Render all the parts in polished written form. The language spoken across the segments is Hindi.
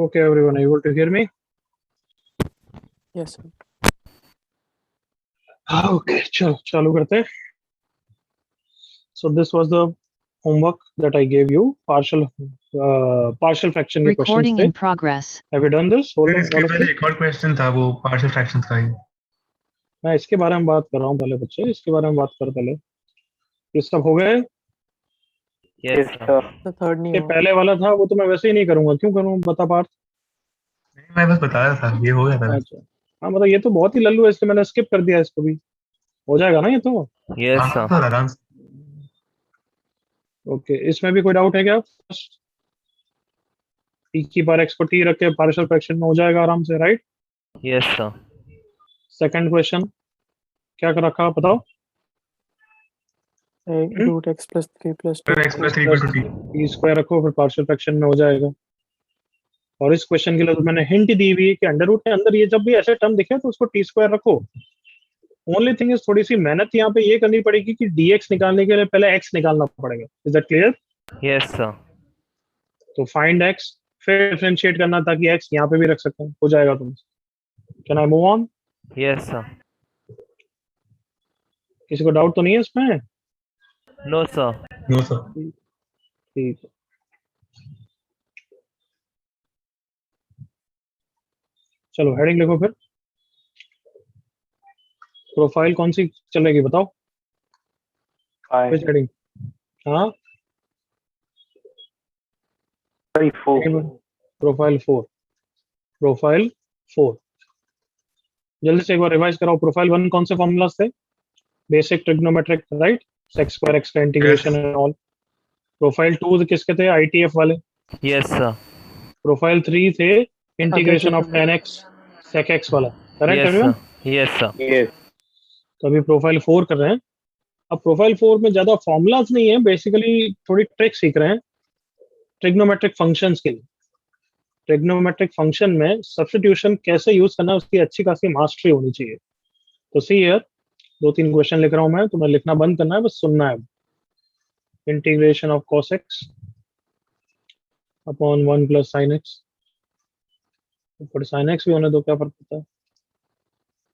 Okay, everyone, are you able to hear me? Yes, sir. Okay, चलो चालू करते हैं. So this was the homework that I gave you. Partial fraction के questions Recording थे. in progress. Have you done this? All फिर इसके all of पहले you? एक और क्वेश्चन था वो पार्शियल फ्रैक्शंस का ही. मैं इसके बारे में बात कर रहा हूँ पहले बच्चे. इसके बारे में बात कर पहले. ये सब हो गए. Yes, sir. The third नहीं ये हुआ. पहले वाला था वो तो मैं वैसे ही नहीं करूंगा. क्यों करूँ बता पार्थ? नहीं, मैं बस बता रहा था ये हो गया था. अच्छा. हाँ मतलब ये तो बहुत ही लल्लू है इसलिए मैंने स्किप कर दिया इसको भी. हो जाएगा ना ये तो. Yes, हाँ, sir. तो आराम से. ओके इसमें भी कोई डाउट है क्या? टी की पावर एक्स को टी रख के पार्शियल फ्रैक्शन में हो जाएगा आराम से, right? Yes, sir. Second question क्या कर रखा बताओ. Root x plus 3 plus 2. फिर x plus 3 equal to t. T square रखो फिर पार्शियल फ्रैक्शन में हो जाएगा. और इस क्वेश्चन के लिए तो मैंने हिंट दी हुई है कि अंडर रूट के अंदर ये जब भी ऐसे टर्म दिखे तो उसको टी स्क्वायर रखो. ओनली थिंग इज थोड़ी सी मेहनत यहाँ पे ये करनी पड़ेगी कि dx निकालने के लिए पहले x निकालना पड़ेगा. Is that clear? Yes, sir. तो फाइंड x फिर डिफरेंशिएट करना ताकि x यहाँ पे भी रख सकते हैं. हो जाएगा तुम. Can I move on? Yes, sir. किसी को डाउट तो नहीं है इसमें? No, sir. No sir. ठीक है. चलो हेडिंग लिखो फिर. प्रोफाइल कौन सी चलेगी बताओ. Five. विच हेडिंग? हाँ प्रोफाइल 4. प्रोफाइल 4 जल्दी से एक बार रिवाइज कराओ. प्रोफाइल 1 कौन से फॉर्मूलाज थे? Basic trigonometric, right? Sex square x का इंटीग्रेशन एंड ऑल. प्रोफाइल 2 किसके थे? आईटीएफ वाले. Yes, sir. प्रोफाइल 3 थे integration of 10x sec x वाला. Correct Yes, everyone? sir. Yes, sir. तो अभी प्रोफाइल 4 कर रहे हैं. अब प्रोफाइल 4 में ज्यादा फॉर्मूलाज नहीं है, बेसिकली थोड़ी ट्रिक सीख रहे हैं ट्रिग्नोमेट्रिक फंक्शंस के लिए. ट्रिग्नोमेट्रिक फंक्शन में सब्स्टिट्यूशन कैसे यूज करना है उसकी अच्छी खासी मास्टरी होनी चाहिए. तो सी हियर 2-3 क्वेश्चन लिख रहा हूं मैं. तुम्हें लिखना बंद करना है, बस सुनना है. Integration of cos x upon 1 plus sin x. ऊपर sin x भी होने दो, क्या फर्क पड़ता है.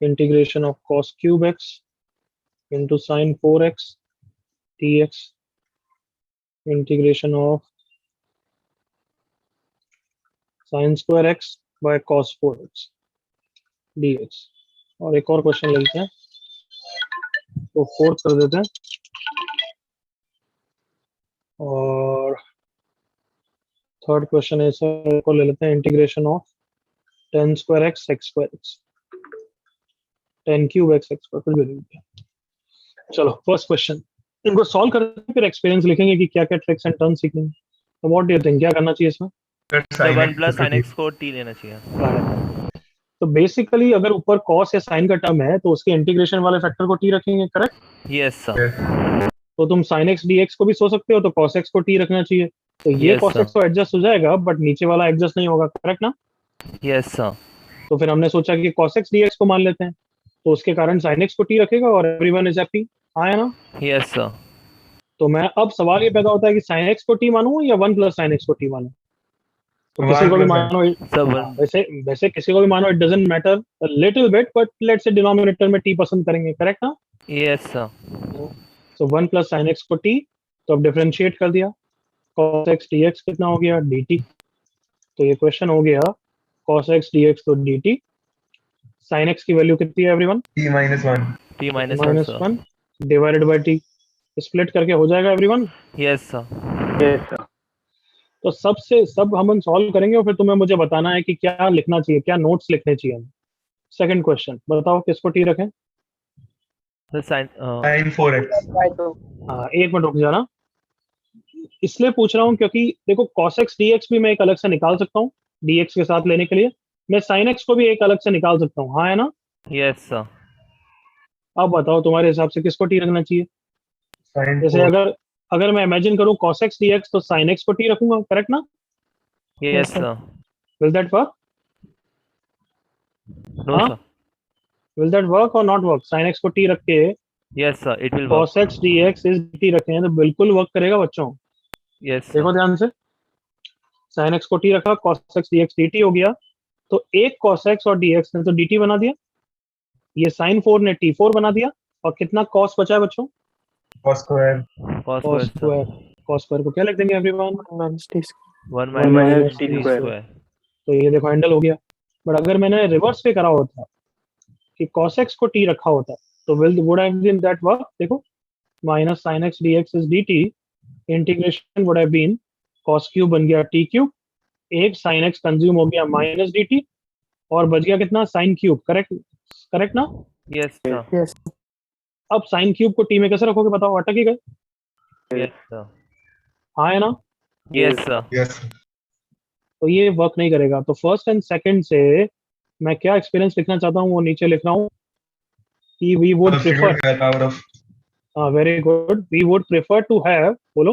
Integration of cos cube x into sin 4x dx. Integration of sin square x by cos 4x dx. और एक और क्वेश्चन लेते हैं तो फोर्थ कर देते हैं. और थर्ड क्वेश्चन है सर को ले लेते हैं. Integration of 10 square x x square x 10 cube x x square. कुछ भी नहीं. चलो फर्स्ट क्वेश्चन इनको सॉल्व करते हैं फिर एक्सपीरियंस लिखेंगे कि क्या क्या ट्रिक्स एंड टर्म्स सीखेंगे. तो व्हाट डू यू थिंक क्या करना चाहिए इसमें? So 1 plus sin x को t लेना चाहिए. तो बेसिकली अगर ऊपर cos या sin का टर्म है तो उसके इंटीग्रेशन वाले फैक्टर को t रखेंगे, करेक्ट? Yes, sir. तो तुम sin x dx को भी सोच सकते हो तो cos x को t रखना चाहिए. तो ये Yes, cos sir. x तो एडजस्ट हो जाएगा बट नीचे वाला एडजस्ट नहीं होगा, करेक्ट ना? Yes, sir. तो फिर हमने सोचा कि cos x dx को मान लेते हैं तो उसके कारण sin x को t रखेगा और एवरीवन इज हैप्पी. आया ना? Yes, sir. तो मैं अब सवाल ये पैदा होता है कि sin x को t मानूं या 1 प्लस sin x को t मानूं. तो किसी को भी मानो, So 1. वैसे वैसे किसी को भी मानो, it doesn't matter little bit but let's say denominator में t पसंद करेंगे, करेक्ट ना? Yes, sir. सो 1 प्लस sin x को t. तो अब डिफरेंशिएट कर दिया. cos x dx कितना हो गया? dt. तो ये क्वेश्चन हो गया cos x dx तो dt. sin x की वैल्यू कितनी है everyone? t minus 1. t minus 1, sir. 1 divided by t. Split करके हो जाएगा एवरीवन. Yes, sir. तो सब हम सॉल्व करेंगे और फिर तुम्हें मुझे बताना है कि क्या लिखना चाहिए, क्या नोट्स लिखने चाहिए. सेकंड क्वेश्चन बताओ किसको टी रखें? So sin sin 4x. हाँ एक मिनट रुक जाना. इसलिए पूछ रहा हूँ क्योंकि देखो cos x dx भी मैं एक अलग से निकाल सकता हूँ dx के साथ लेने के लिए. मैं sin x को भी एक अलग से निकाल सकता हूँ. हाँ है ना? Yes, sir. अब बताओ तुम्हारे हिसाब से किसको टी रखना चाहिए. sin जैसे 4. अगर मैं इमेजिन करूँ cos x dx तो sin x को टी रखूंगा, करेक्ट ना? Yes, sir. Will that work? No, हाँ? sir. विल दैट वर्क और नॉट वर्क? sin x को टी रख के Yes, sir. It will work. cos x dx is dt रखे हैं तो बिल्कुल वर्क करेगा बच्चों. Yes, sir. देखो ध्यान से. साइन एक्स को टी रखा, cos x D X D T हो गया। तो एक कॉस एक्स और डी एक्स ने तो डी टी बना दिया, ये साइन 4 ने टी 4 बना दिया, और कितना कॉस बचा है बच्चों? cos square cos cos square square. Cos square को क्या लिख देंगे everyone? 1 - t square. 1 1 minus minus t t square. तो ये देखो हैंडल हो गया। बट अगर मैंने रिवर्स पे करा होता कि cos x को t रखा होता तो will would have been that work. देखो minus sine X D X is D T, integration would have been cos cube बन गया t क्यूब, एक साइन एक्स कंज्यूम हो गया माइनस डी टी, और बच गया कितना? Sine cube. करेक्ट, करेक्ट ना? Yes sir. Yes. अब साइन क्यूब को t में कैसे रखोगे बताओ? अटक ही गए। Yes sir. हाँ है ना? Yes sir. yes तो ये वर्क नहीं करेगा। तो फर्स्ट एंड सेकंड से मैं क्या एक्सपीरियंस लिखना चाहता हूँ वो नीचे लिख रहा हूँ कि we would prefer, substitute higher power of very good, we would prefer to have, बोलो,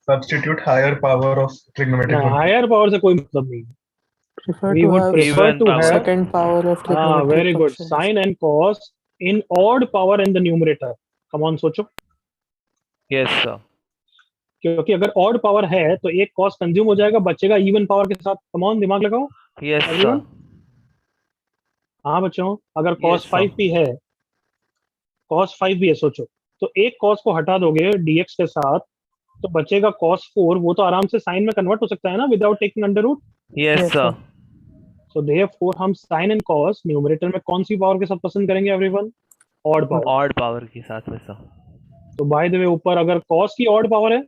substitute higher power of trigonometric function higher power से कोई मतलब नहीं। Prefer We to would have prefer Even to power. have second power of trigonometric very good functions. Sine and cos in odd power in the numerator. Come on सोचो, Yes sir. क्योंकि अगर ऑड पावर है तो एक कॉस कंज्यूम हो जाएगा, बचेगा इवन पावर के साथ। कम ऑन दिमाग लगाओ Yes sir. everyone? हाँ बच्चों, अगर cos Yes, 5 भी है, cos 5 भी है, सोचो तो एक cos को हटा दोगे dx के साथ तो बचेगा cos 4, वो तो आराम से साइन में कन्वर्ट हो सकता है ना without taking under root. Yes Yes, sir. So therefore हम साइन एंड cos न्यूमरेटर में कौन सी पावर के साथ पसंद करेंगे everyone? Odd power. Odd power के साथ में sir. तो बाय द वे ऊपर अगर cos की ऑड पावर है,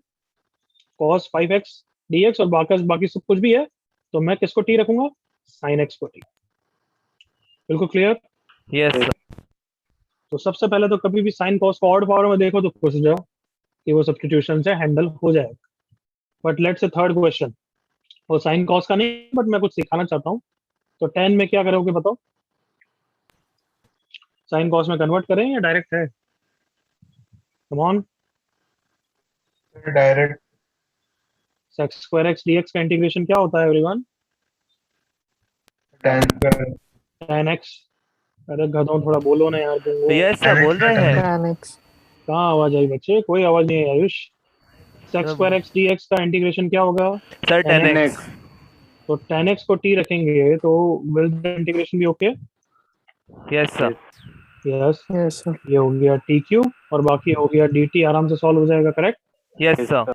cos 5x dx, और बाकी सब कुछ भी है, तो मैं किसको t रखूंगा? sin x को t। बिल्कुल क्लियर? Yes sir. तो सबसे पहले तो कभी भी साइन कॉस को ऑड पावर में देखो तो खुश हो जाओ कि वो सब्स्टिट्यूशन से हैंडल हो जाएगा। But let's say third question, वो साइन कॉस का नहीं, बट मैं कुछ सिखाना चाहता हूँ। तो 10 में क्या करोगे बताओ? साइन कॉस में कन्वर्ट करें या डायरेक्ट है? Come on. direct sec square x dx का इंटीग्रेशन क्या होता है everyone? tan square tan x। अरे गधों थोड़ा बोलो ना यार तुम। Yes sir. बोल रहे हैं. Tan x. कहाँ आवाज आई बच्चे? कोई आवाज नहीं है आयुष। सेक्स सब- स्क्वायर एक्स डीएक्स का इंटीग्रेशन क्या होगा? Sir 10x. तो tan x को t रखेंगे तो विल द इंटीग्रेशन भी okay? Yes sir. Yes, Yes, sir. ये हो गया टी क्यूब और बाकी हो गया डी टी, आराम से सॉल्व हो जाएगा। करेक्ट? Yes sir.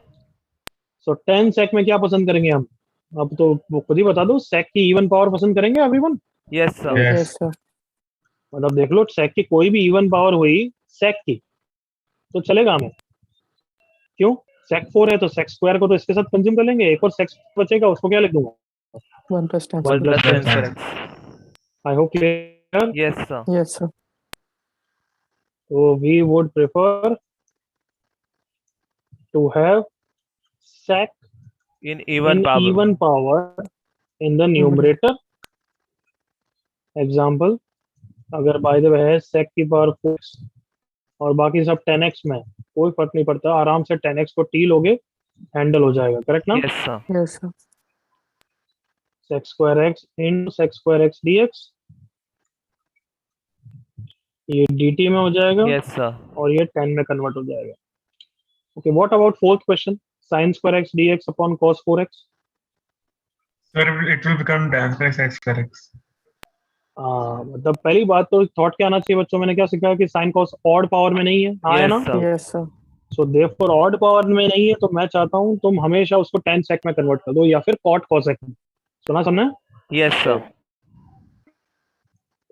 सो 10 सेक में क्या पसंद करेंगे हम? अब तो वो खुद ही बता दो, सेक की इवन पावर पसंद करेंगे everyone? Yes sir. Yes. Yes, sir. मतलब देख लो, सेक की कोई भी इवन पावर हुई सेक की तो चलेगा हमें। क्यों? सेक 4 है तो सेक स्क्वायर को तो इसके साथ कंज्यूम कर लेंगे, एक और सेक बचेगा उसको क्या लिख दूंगा? 1 + tan 1 square. plus tan Yes, square sir. x. I hope clear. Yes sir. Yes, sir. तो we would prefer to have sec In even in power. even power in the numerator. Example, अगर बाय द वे है sec की पावर 4 और बाकी सब 10x में, कोई फर्क नहीं पड़ता, आराम से 10x को t लोगे हैंडल हो जाएगा। करेक्ट ना? Yes sir. Yes, sir. sec square x into sec square x dx, ये dt में हो जाएगा Yes sir. और ये 10 में कन्वर्ट हो जाएगा। Okay, what about fourth question, sin square x dx upon cos 4x? Sir, it will become tan square x square x. मतलब पहली बात तो थॉट क्या आना चाहिए बच्चों? मैंने क्या सीखा कि साइन कॉस ऑड पावर में नहीं है। हाँ है Yes ना? sir. Yes, sir. So therefore odd power में नहीं है तो मैं चाहता हूँ तुम हमेशा उसको 10 सेक में कन्वर्ट कर दो या फिर cot cosec में। सुना समझे? Yes sir.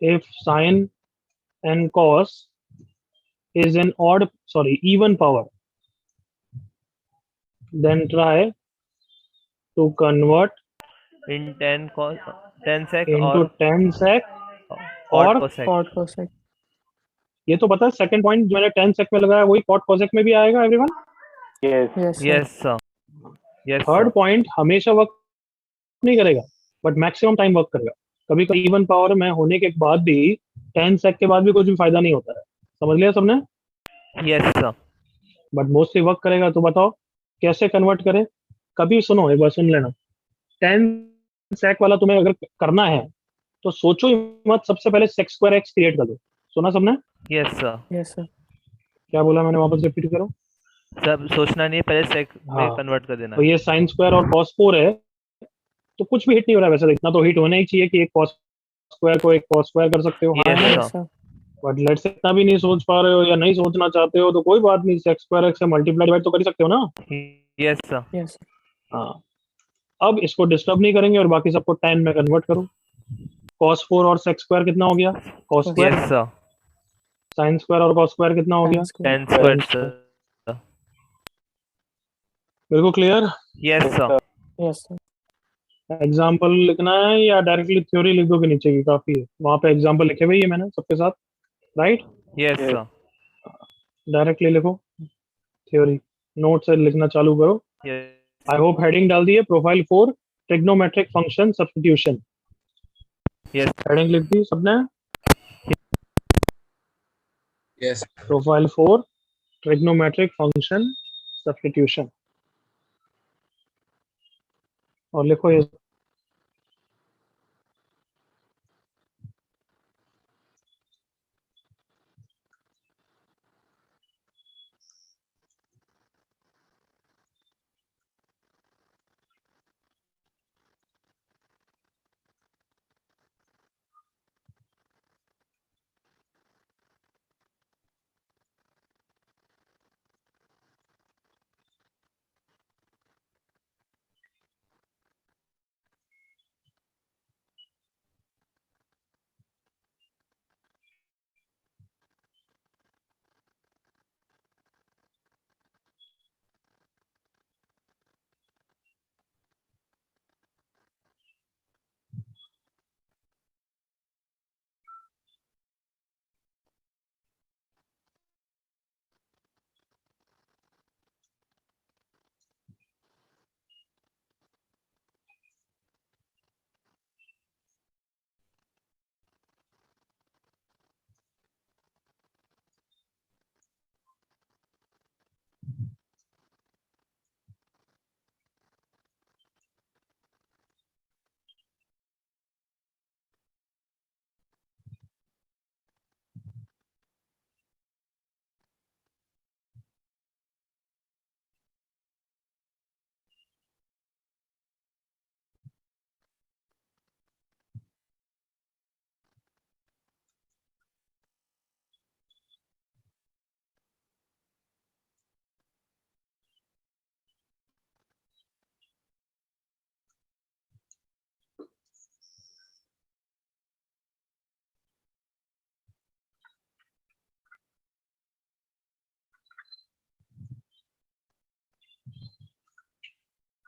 If sine and cos is an odd, sorry, even power, then try to convert In 10 cos 10 sec into or 10 sec। cot और cosec. Cot cosec. ये तो पता है सेकंड पॉइंट जो मैंने 10 सेक में लगाया वही cot cosec में भी आएगा everyone. Yes, sir. Yes sir. Yes third sir. Point हमेशा वर्क नहीं करेगा बट मैक्सिमम टाइम वर्क करेगा। कभी कभी इवन पावर में होने के बाद भी 10 सेक के बाद भी कुछ भी फायदा नहीं होता है। समझ लिया सबने? Yes sir. But mostly work करेगा। तो बताओ कैसे कन्वर्ट करें? कभी सुनो, एक बार सुन लेना, 10 सेक वाला तुम्हें अगर करना है तो सोचो ही मत, सबसे पहले सेक स्क्वायर एक्स क्रिएट कर दो। सुना सबने? Yes sir. Yes, sir. क्या बोला मैंने? वापस रिपीट करो। सब सोचना नहीं, पहले sec में हाँ। कन्वर्ट कर देना. तो ये साइन स्क्वायर और cos 4 है तो कुछ भी हिट नहीं हो रहा है। वैसे इतना तो हिट होना ही चाहिए कि एक कॉस स्क्वायर को एक कॉस स्क्वायर कर सकते हो। हाँ Yes, है, Yes, sir. sir. But let's इतना भी नहीं सोच पा रहे हो या नहीं सोचना चाहते हो तो कोई बात नहीं, सेक्स स्क्वायर एक्स से मल्टीप्लाई डिवाइड तो कर ही सकते हो ना। Yes, sir. Yes, sir. हाँ, अब इसको डिस्टर्ब नहीं करेंगे और बाकी सबको 10 में कन्वर्ट करो। cos 4 और सेक्स स्क्वायर कितना हो गया? cos square. Yes, sir. sin square और cos स्क्वायर कितना हो गया? 10 square. 10 squared, sir. बिल्कुल clear. Yes, sir. Yes, sir. Example लिखना है या डायरेक्टली थ्योरी लिख दोगे नीचे की? काफी है, वहां पे एग्जाम्पल लिखे हुए ही है मैंने सबके साथ, राइट? Yes, sir. डायरेक्टली लिखो थ्योरी, नोट से लिखना चालू करो। Yes. आई होप हेडिंग डाल दी है, profile 4 trigonometric function substitution. Yes. Heading लिख दी सबने? Yes. Profile 4 trigonometric function substitution, और लिखो ये।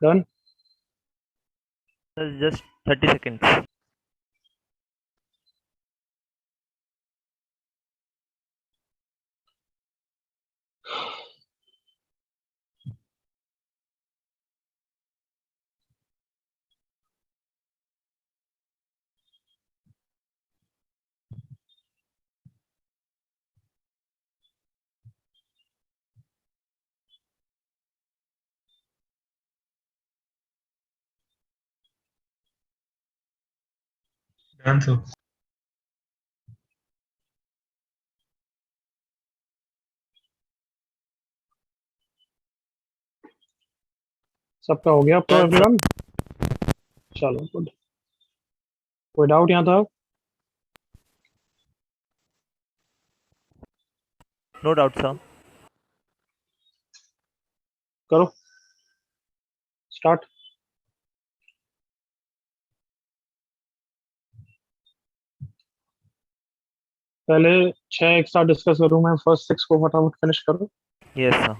Done. Just 30 seconds. Done, sir. सबका हो गया तो Done, sir. एवरीवन? चलो गुड। कोई डाउट यहाँ था? No doubt, sir. करो स्टार्ट। पहले 6 एक साथ डिस्कस करूँ मैं, फर्स्ट 6 को फटाफट फिनिश करो। Yes, sir.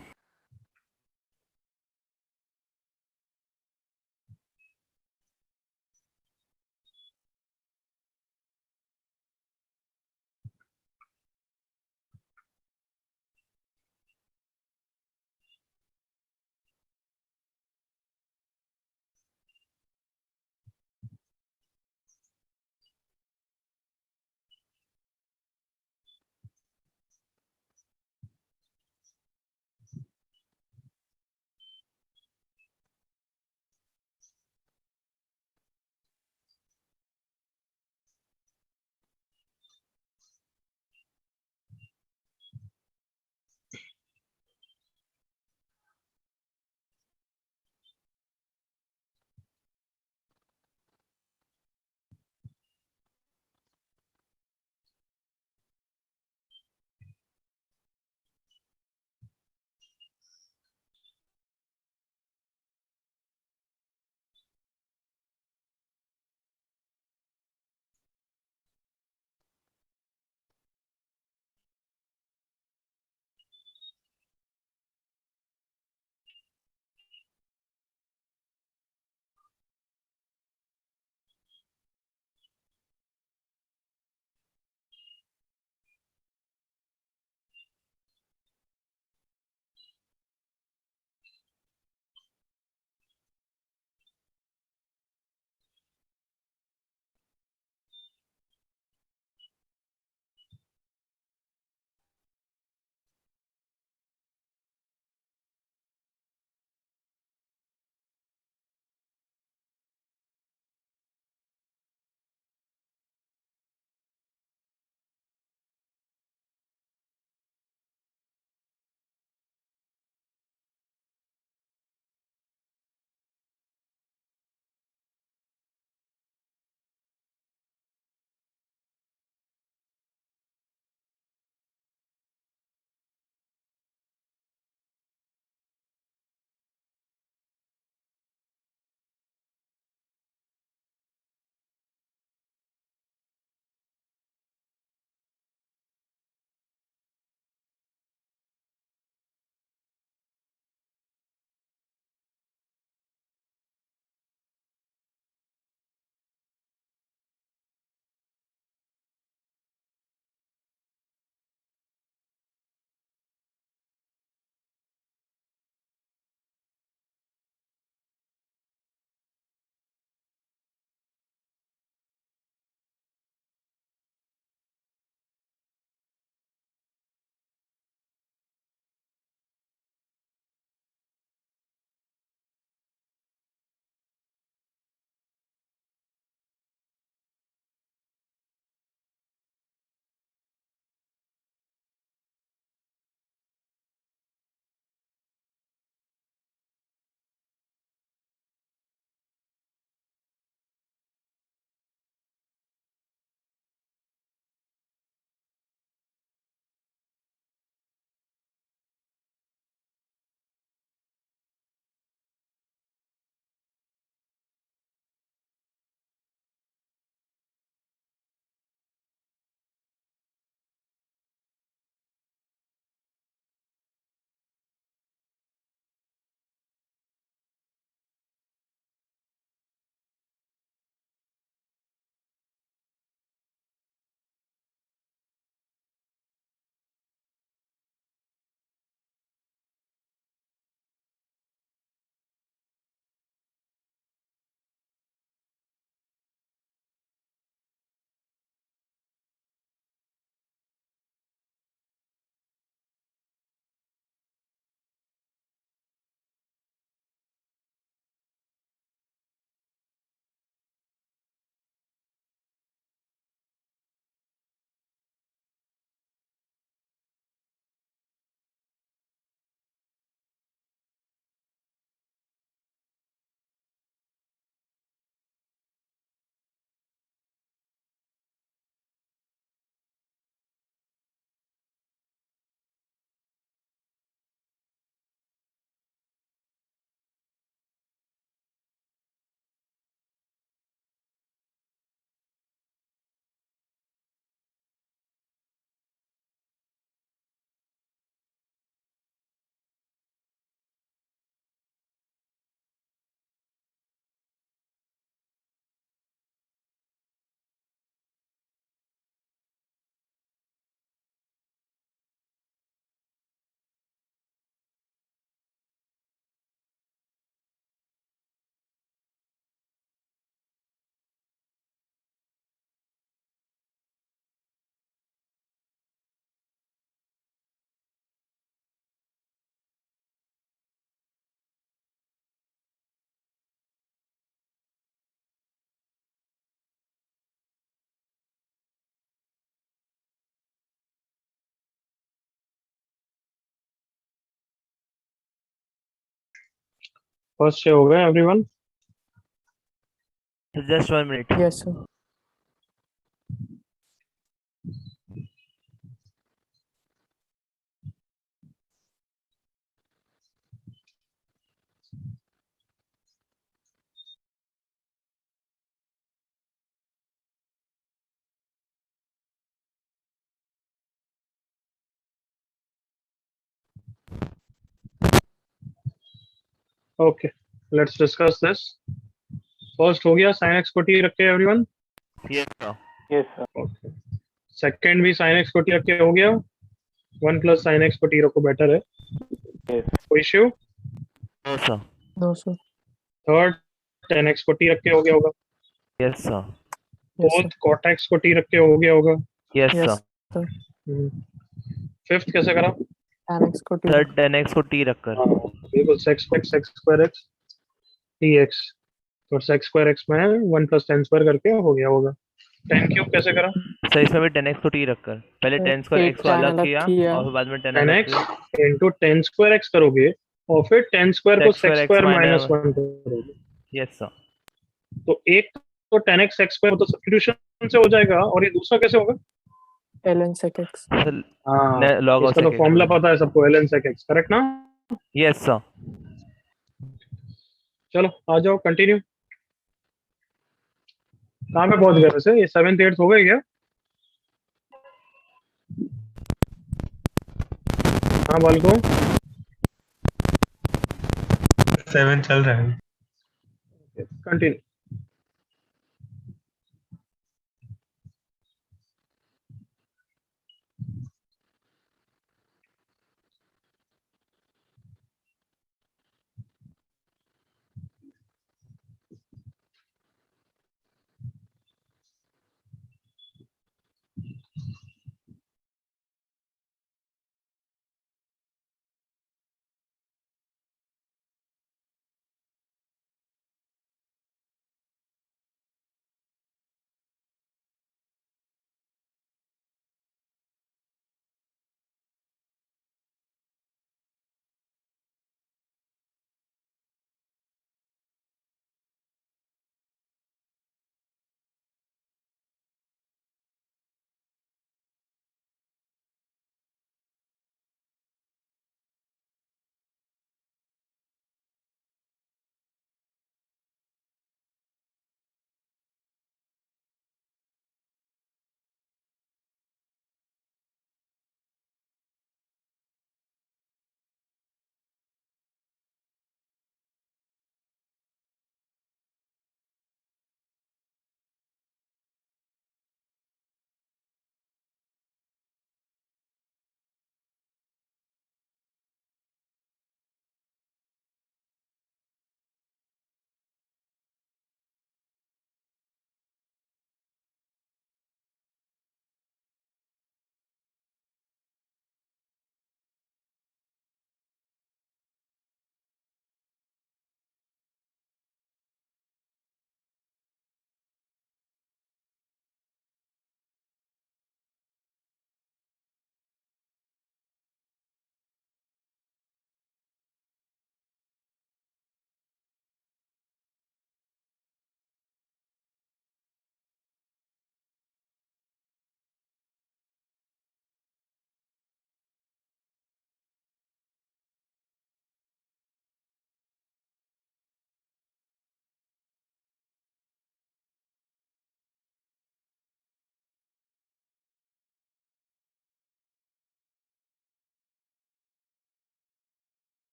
फर्स्ट से हो गए everyone? Just 1 minute. Yes, sir. Okay, let's discuss this. First हो गया sin x को t रख के everyone? Yes, sir. Yes, sir. Okay. Second भी sin x को t रख के हो गया? 1 प्लस sin x को t रखो, बेटर है। Yes. कोई issue? No, sir. No, sir. Third 10x को t रख के हो गया होगा? Yes, sir. Yes, sir. Fourth cot x को t रख के हो गया होगा? Yes, Yes, sir. sir. Fifth कैसे करा? Tan x को t Third 10x को t रखकर. हाँ, बिल्कुल sec square x dx, तो sec square x में 1 प्लस tan स्क्वायर करके हो गया होगा। tan क्यूब कैसे करा? सर इसमें भी 10x को t रखकर पहले 10 स्क्वायर एक x को tan अलग अलग किया और फिर बाद में 10 अलग 10x किया। इंटू tan स्क्वायर x करोगे और फिर tan स्क्वायर को Sec sec square x square minus- minus 1 करोगे, Yes, sir. तो एक तो tan x sec स्क्वायर तो सब्स्टिट्यूशन से हो जाएगा, और ये दूसरा कैसे होगा? ln sec x. सर हाँ, log of इसका तो sec x फॉर्मूला होगा। पता है सबको, ln sec x, करेक्ट ना? Yes, sir. चलो आ जाओ, कंटिन्यू। कहाँ पे पहुंच गए वैसे? ये 7th 8th हो गए क्या? हाँ बालको, 7 चल रहा है। कंटिन्यू।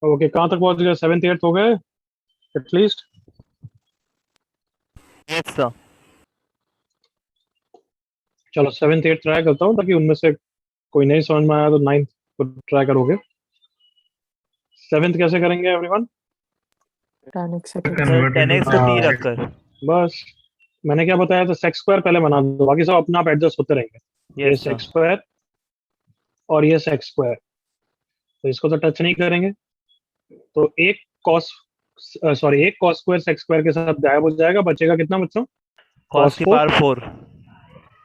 ओके, कहाँ तक पहुंच गए? 7th 8th हो गए एटलीस्ट? Yes sir. चलो 7th 8th ट्राई करता हूँ, ताकि उनमें से कोई नहीं समझ में आया तो 9th को ट्राई करोगे। 7th कैसे करेंगे everyone? tan x sec x. Sir 10x को t हाँ। रखकर। बस मैंने क्या बताया था, सेक्स स्क्वायर पहले बना दो, बाकी सब अपना आप एडजस्ट होते रहेंगे। ये यस सर। सेक्स स्क्वायर और ये सेक्स स्क्वायर, तो इसको तो टच नहीं करेंगे। तो एक कॉस एक कॉस स्क्वायर सेक्स स्क्वायर के साथ गायब हो जाएगा, बचेगा कितना बच्चों? cos cos की 4। पावर 4।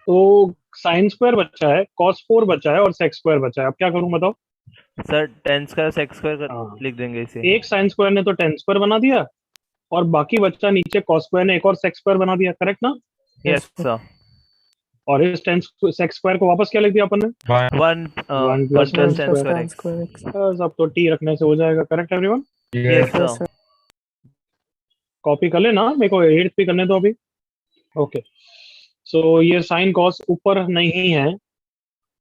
तो साइन स्क्वायर बचा है, cos 4 बचा है और सेक्स स्क्वायर बचा है। अब क्या करूं बताओ? सर 10 स्क्वायर सेक्स स्क्वायर हाँ, लिख देंगे इसे। एक साइन स्क्वायर ने तो 10 स्क्वायर बना दिया, और बाकी बच्चा नीचे cos स्क्वायर ने एक और सेक्स स्क्वायर बना दिया, करेक्ट ना? Yes sir. और इस 10 सेक्स स्क्वायर को वापस क्या लिख दिया अपन ने? 1 1 plus plus 10 10 square tan x। square x. बस, अब तो टी रखने से हो जाएगा। Correct everyone? Yes Yes, sir. sir. Copy कर लेना, मेरे को 8th भी करने दो अभी। ओके, सो ये साइन कॉस ऊपर नहीं है,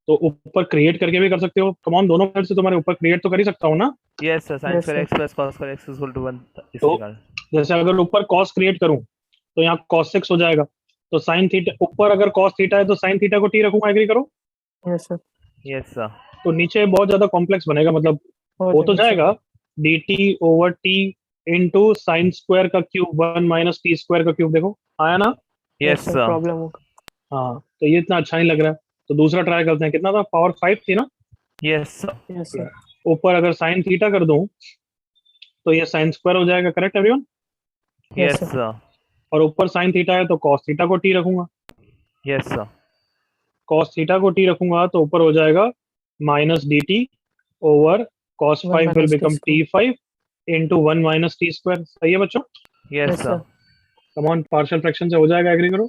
तो ऊपर क्रिएट करके भी कर सकते हो। कमान, दोनों साइड से तुम्हारे ऊपर क्रिएट तो कर ही सकता हूँ ना? Yes sir. sin Yes, square sir. x plus cos square x equal to 1 इस तो प्रकार। जैसे अगर ऊपर कॉस क्रिएट करूं, तो यहाँ cos 6 हो जाएगा। तो साइन थीटा, ऊपर अगर cos थीटा है तो साइन थीटा को टी रखूंगा, एग्री करो? Yes, sir. Yes sir. तो नीचे बहुत ज्यादा कॉम्प्लेक्स बनेगा, मतलब हो तो जाएगा dt over T into sine square का क्यूब 1 माइनस टी स्क्वायर का क्यूब। देखो आया ना? Yes Yes, sir. Sir. Problem होगा. हाँ, तो ये इतना अच्छा नहीं लग रहा है, तो दूसरा ट्राई करते हैं। कितना था? पावर 5 थी ना? Yes sir. Yes, sir. ऊपर अगर साइन थीटा कर दूं, तो ये साइन स्क्वायर हो जाएगा। Correct everyone? Yes, yes sir. Sir. और ऊपर साइन थीटा है तो कॉस थीटा को टी रखूंगा। Yes sir. कॉस थीटा को टी रखूंगा तो ऊपर हो जाएगा minus D T over cos 1 5 will minus t become square. t5 into 1 minus T square. सही है बच्चों? Yes Yes, sir. sir. Come on, partial fraction से हो जाएगा, एग्री करो?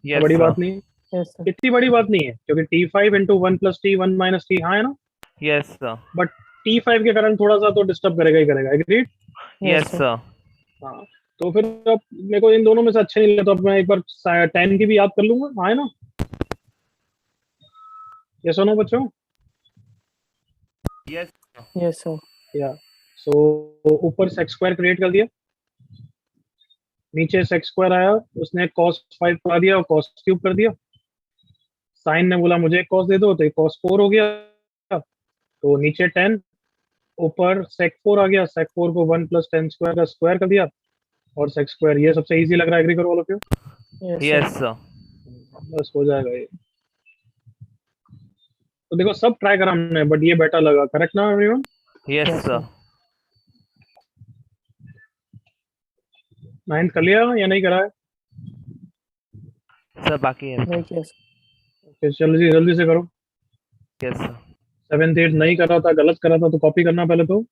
यस बड़ी सर। बात नहीं है, Yes, sir. इतनी बड़ी बात नहीं है, क्योंकि t5 into 1 plus T 1 minus T, हाँ है ना? Yes sir. बट t5 के कारण थोड़ा सा तो डिस्टर्ब करेगा ही करेगा, agreed? Yes, yes sir. Sir. हाँ, तो फिर अब मेरे को इन दोनों में से अच्छे नहीं लगे, तो अब मैं एक बार 10 की भी याद कर लूंगा, हाँ है ना? ये सुनो बच्चों, यस Yes, sir. या सो ऊपर सेक्स स्क्वायर क्रिएट कर दिया, नीचे सेक्स स्क्वायर आया, उसने cos 5 करा दिया और cos क्यूब कर दिया। साइन ने बोला मुझे cos दे दो, तो ये cos 4 हो गया। तो नीचे 10, ऊपर sec 4 आ गया, sec 4 को 1 प्लस 10 स्क्वायर का स्क्वायर कर दिया, और सेक्स स्क्वायर। ये सबसे इजी लग रहा है, एग्री करो all of you? Yes, sir. Yes sir. बस हो जाएगा ये। तो देखो सब ट्राई करा हमने, बट ये बेटर लगा। करेक्ट ना everyone? Yes Yes, sir. sir. 9th कर लिया या नहीं करा है? सर बाकी है। Like yes. फिर जल्दी जल्दी से करो। Yes sir. 7th 8th नहीं करा था, गलत करा था, तो कॉपी करना पहले तो।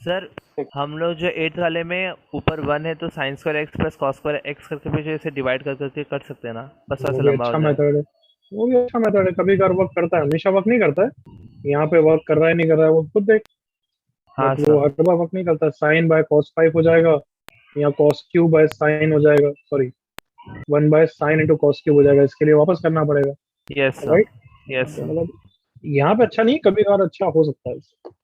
सर हम लोग जो 8th वाले में ऊपर 1 है तो sin square x plus cos square x करके भी जो इसे डिवाइड कर करके कर सकते हैं ना, बस थोड़ा वो सा भी लंबा अच्छा हो जाए। मेथड है, वो भी अच्छा मेथड है। कभी कभार वर्क करता है, हमेशा वर्क नहीं करता है। यहाँ पे वर्क कर रहा है नहीं कर रहा है वो खुद देख, हाँ बट वो सर। हर बार वर्क नहीं करता। साइन बाय cos 5 हो जाएगा, या cos क्यूब बाय साइन हो जाएगा, sorry 1 by sine into cos cube हो जाएगा। इसके लिए वापस करना पड़ेगा, yes sir. Right? Yes sir. मतलब यहाँ पे अच्छा नहीं, कभी कभार अच्छा हो सकता है।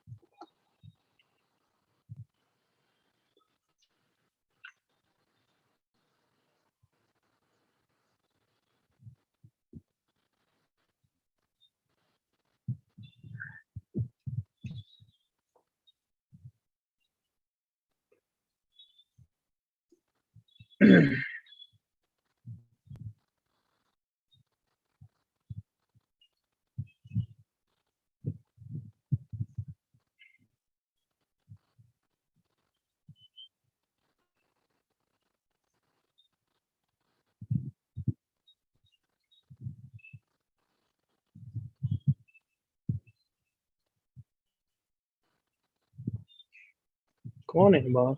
कौन है बाहर?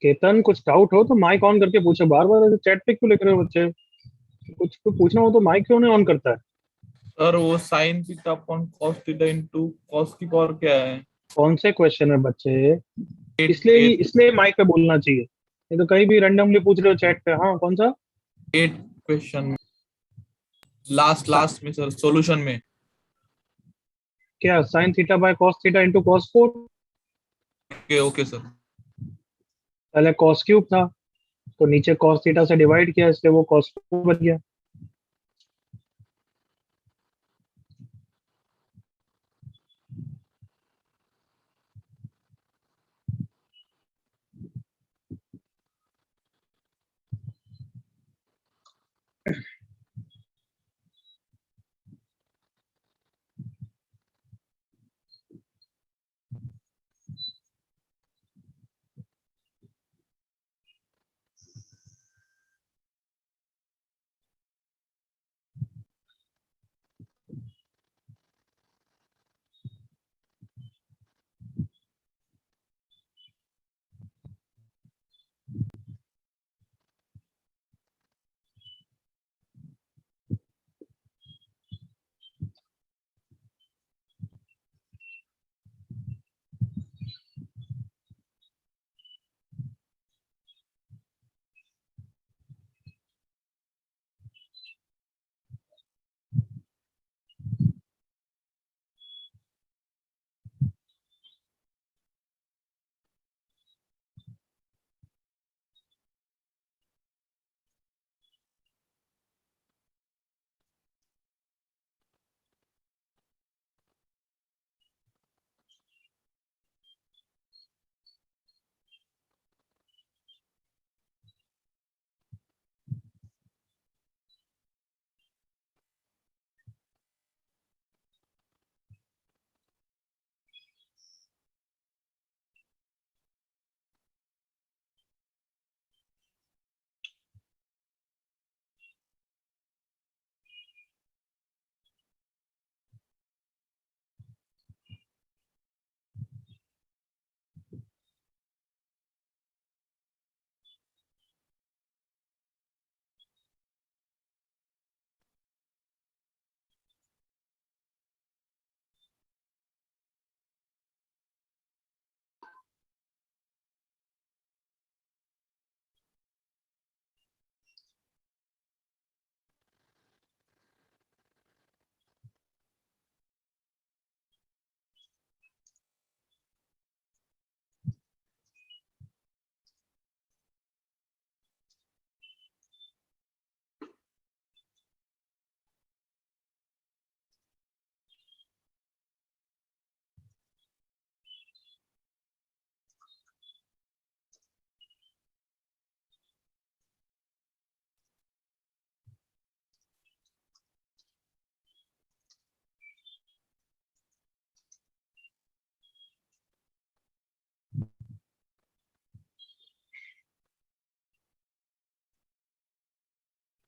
केतन, कुछ डाउट हो तो माइक ऑन करके पूछो। बार बार चैट पे क्यों लिख रहे हो बच्चे? कुछ को पूछना हो तो माइक क्यों नहीं ऑन करता है? सर वो sine theta upon cos theta into cos की पावर क्या है? कौन से क्वेश्चन है बच्चे? इसलिए माइक पे बोलना चाहिए, नहीं तो कहीं भी रैंडमली पूछ रहे हो चैट पे। हाँ, कौन सा? 8 क्वेश्चन। लास्ट में सर, सॉल्यूशन में। क्या sine theta by cos theta into cos 4? Okay okay sir. पहले कॉस क्यूब था, तो नीचे कॉस थीटा से डिवाइड किया, इसलिए वो कॉस 4 बन गया।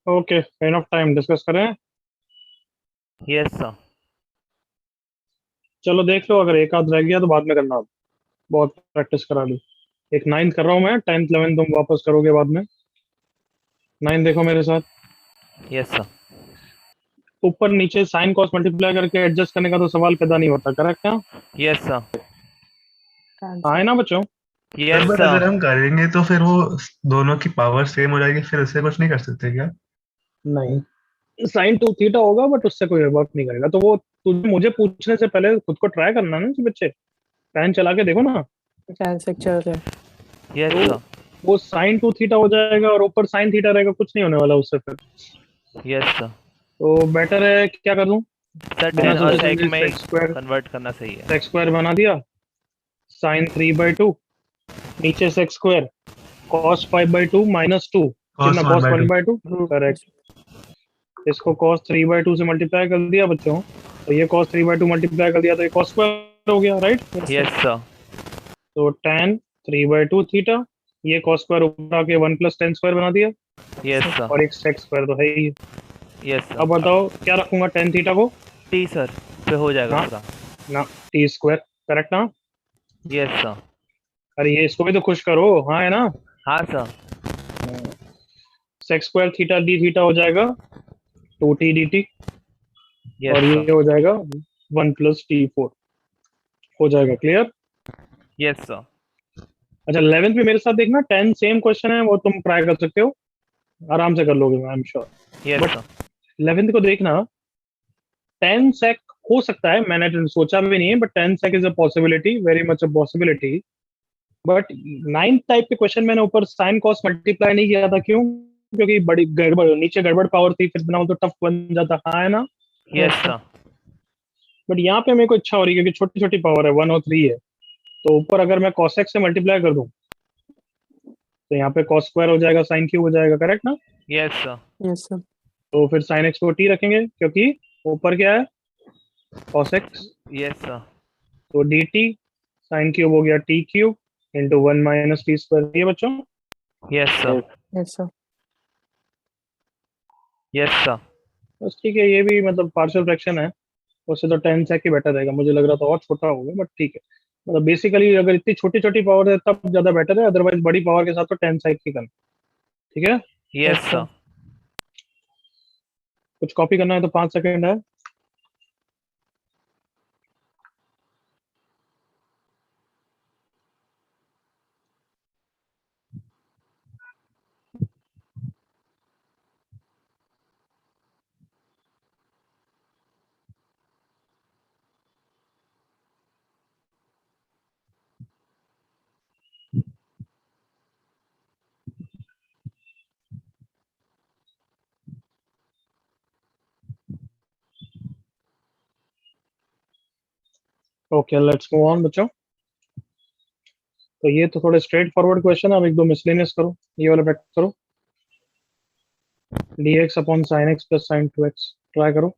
ओके, एनफ टाइम डिस्कस करें। Yes sir. चलो देख लो, अगर एक आध रह गया तो बाद में करना। बहुत प्रैक्टिस करा ली। एक 9th कर रहा हूँ मैं, 10th 11th तुम वापस करोगे बाद में। 9 देखो मेरे साथ। Yes sir. ऊपर नीचे साइन कॉस मल्टीप्लाई करके एडजस्ट करने का तो सवाल पैदा नहीं होता, करेक्ट है? Yes sir. हाँ ना बच्चों? यस बट अगर सर। हम करेंगे तो फिर वो दोनों की पावर सेम हो जाएगी, फिर उससे कुछ नहीं कर सकते क्या? नहीं, साइन 2 थीटा होगा बट उससे कोई वर्क नहीं करेगा। तो वो तुझे मुझे पूछने से पहले खुद को ट्राई करना ना कि बच्चे फैन चला के देखो ना। कैंसिल चल रहा है। यस तो सर। वो साइन 2 थीटा हो जाएगा और ऊपर साइन थीटा रहेगा, कुछ नहीं होने वाला उससे फिर। Yes sir. तो बेटर है क्या कर दूं? सर बिना 10 और सोचे सेक समझे में सेक्स स्क्वायर, कन्वर्ट करना सही है। सेक्स स्क्वायर बना दिया। साइन 3/2, नीचे सेक्स स्क्वायर, कॉस 5/2 -2, कॉस कितना? One cos by two 1/2। Correct. इसको cos 3/2 से मल्टीप्लाई कर दिया बच्चों, तो ये cos 3/2 मल्टीप्लाई कर दिया तो ये cos स्क्वायर हो गया, राइट? Yes sir. तो tan 3/2 थीटा, ये cos स्क्वायर ऊपर आके 1 + tan स्क्वायर बना दिया, यस सर। और एक sec स्क्वायर तो है ही। Yes sir. अब बताओ क्या रखूंगा tan थीटा को? टी सर पे हो जाएगा हाँ पूरा। ना, t स्क्वायर, करेक्ट ना? Yes sir. अरे ये इसको भी तो खुश करो, हाँ है ना? हाँ sir. sec square theta d theta हो जाएगा 2t dt, यस और ये सर। हो जाएगा 1 + t4 हो जाएगा। क्लियर? Yes sir. अच्छा 11th में मेरे साथ देखना, 10 सेम क्वेश्चन है, वो तुम ट्राई कर सकते हो, आराम से कर लोगे, I am sure. Yes but sir. 11th को देखना, 10 sec हो सकता है, मैंने तो सोचा भी नहीं है, but 10 sec is a possibility, very much a possibility. But 9th type के क्वेश्चन मैंने ऊपर साइन कॉस मल्टीप्लाई नहीं किया था, क्यों? क्योंकि बड़ी गड़बड़, नीचे गड़बड़ पावर थी, फिर बनाओ तो टफ बन जाता, हाँ है ना? Yes Yes, sir. बट यहाँ पे मेरे को इच्छा हो रही है, क्योंकि छोटी छोटी पावर है, 1 और 3 है, तो ऊपर अगर मैं cos x से मल्टीप्लाई कर दूं तो यहाँ पे cos स्क्वायर हो जाएगा, साइन क्यूब हो जाएगा, करेक्ट ना? Yes sir. yes sir, तो फिर साइन एक्स को टी रखेंगे, क्योंकि ऊपर क्या है, cos x, यस सर। तो डी टी साइन क्यूब हो गया टी क्यूब इंटू 1 - t² ये बच्चों। Yes sir. yes sir, yes sir. बस ठीक है, ये भी मतलब पार्शियल फ्रैक्शन है, उससे तो 10 sec ही बेटर रहेगा, मुझे लग रहा था और छोटा होगा, बट ठीक है। मतलब बेसिकली अगर इतनी छोटी छोटी पावर है तब ज्यादा बेटर है, अदरवाइज बड़ी पावर के साथ तो 10 sec ही करना, ठीक है। Yes yes sir. sir. कुछ कॉपी करना है तो 5 सेकंड है। ओके, लेट्स मूव ऑन बच्चों। तो ये तो थोड़े स्ट्रेट फॉरवर्ड क्वेश्चन है, अब एक दो मिसलेनियस करो, ये वाला फैक्ट करो, dx upon sine x plus sine 2x, try करो।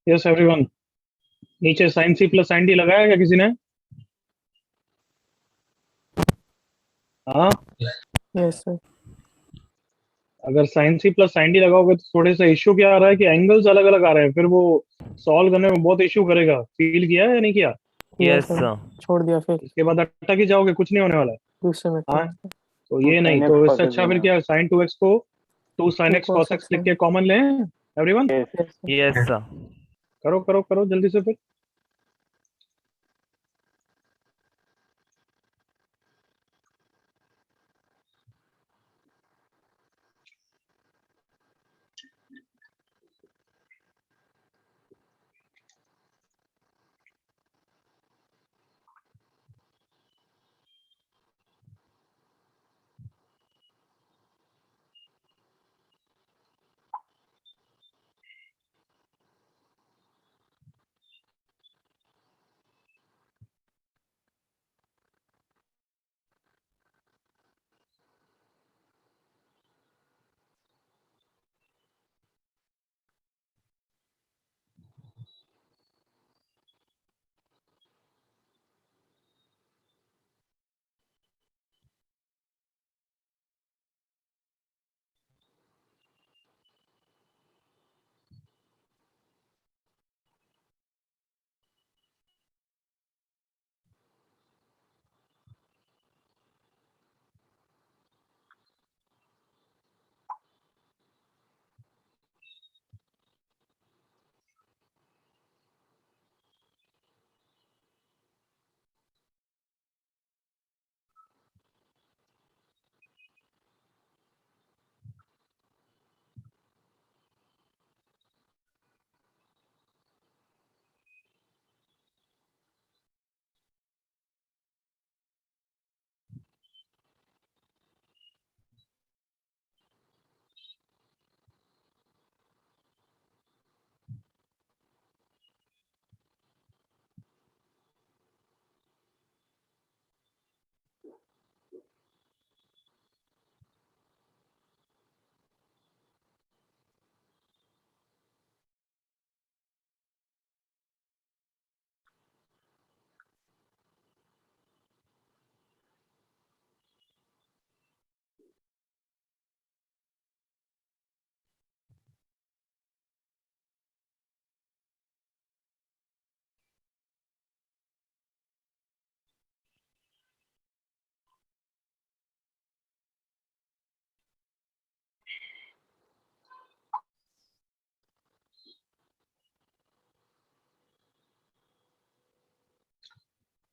यस एवरीवन, नीचे sine c plus sine d लगाया क्या किसी ने? हाँ, yes sir, अगर sine c plus sine d लगाओगे तो थोड़े सा इश्यू क्या आ रहा है कि एंगल्स अलग अलग आ रहे हैं, फिर वो सॉल्व करने में बहुत इश्यू करेगा, फील किया है या नहीं किया? yes yes sir. सर। छोड़ दिया फिर इसके बाद अटक ही जाओगे, कुछ नहीं होने वाला है। दूसरे में हाँ, था तो ये नहीं, तो इससे अच्छा फिर क्या, साइन 2x को 2 sine 2 x cos cos x x लिख है के कॉमन लें everyone. yes sir, yes sir. करो करो करो जल्दी से फिर।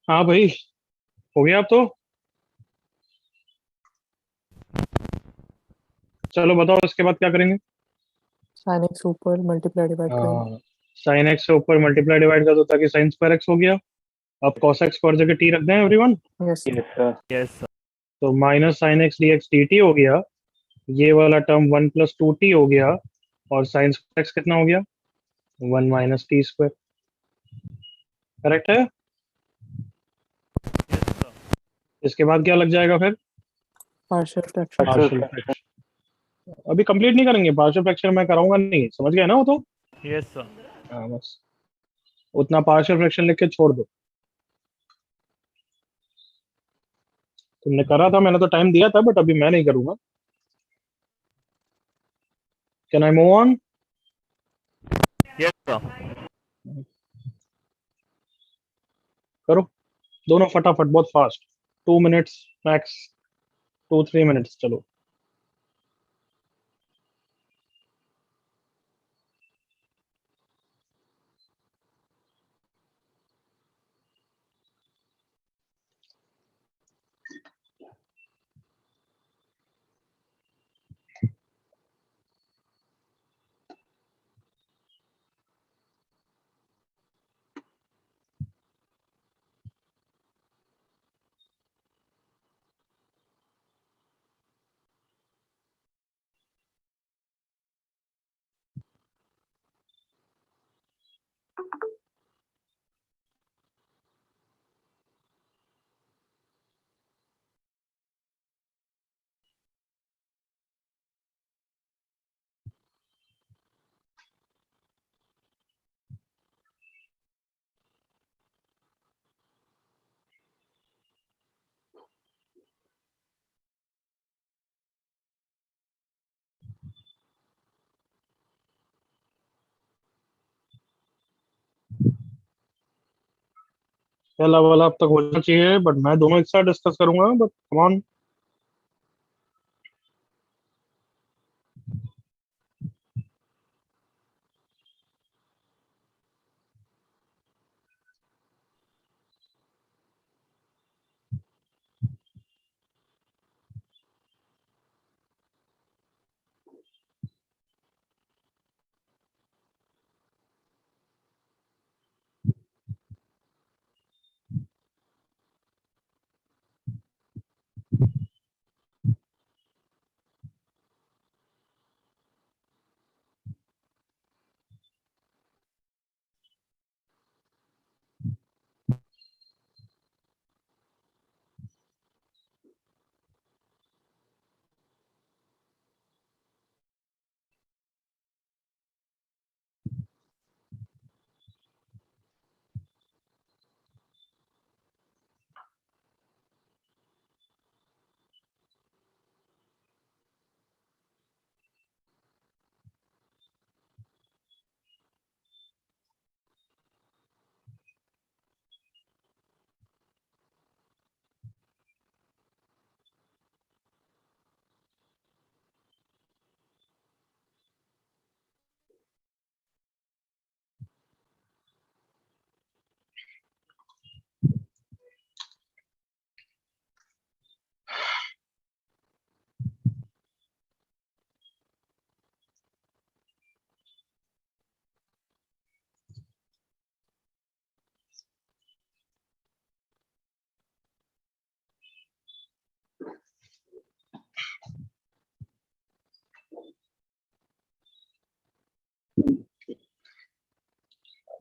हाँ भाई, हो गया अब तो। चलो बताओ इसके बाद क्या करेंगे। साइन एक्स ऊपर मल्टीप्लाई डिवाइड करेंगे। हाँ, साइन एक्स से ऊपर मल्टीप्लाई डिवाइड कर दो ताकि साइन स्क्वायर एक्स हो गया। अब कॉस एक्स पर जगह टी रख दें everyone. Yes sir. Yes sir. तो minus sine X D X D T हो गया। ये वाला टर्म 1 + 2t हो गया। और साइन स्क्वायर एक्स कितना हो गया? 1 - t²। करेक्ट है। Yes sir. इसके बाद क्या लग जाएगा फिर? Partial fraction. Partial fraction. अभी कंप्लीट नहीं करेंगे, पार्शियल फ्रैक्शन मैं कराऊंगा नहीं, समझ गए ना वो तो। Yes sir. हाँ बस, उतना पार्शियल फ्रैक्शन लिख के छोड़ दो। तुमने करा था, मैंने तो टाइम दिया था, बट अभी मैं नहीं करूंगा। Can I move on? Yes sir. करो दोनों फटाफट, बहुत फास्ट। 2 मिनट्स मैक्स, 2 3 मिनट्स, चलो। पहला वाला अब तक होना चाहिए, बट मैं दोनों एक साथ डिस्कस करूंगा, but come on.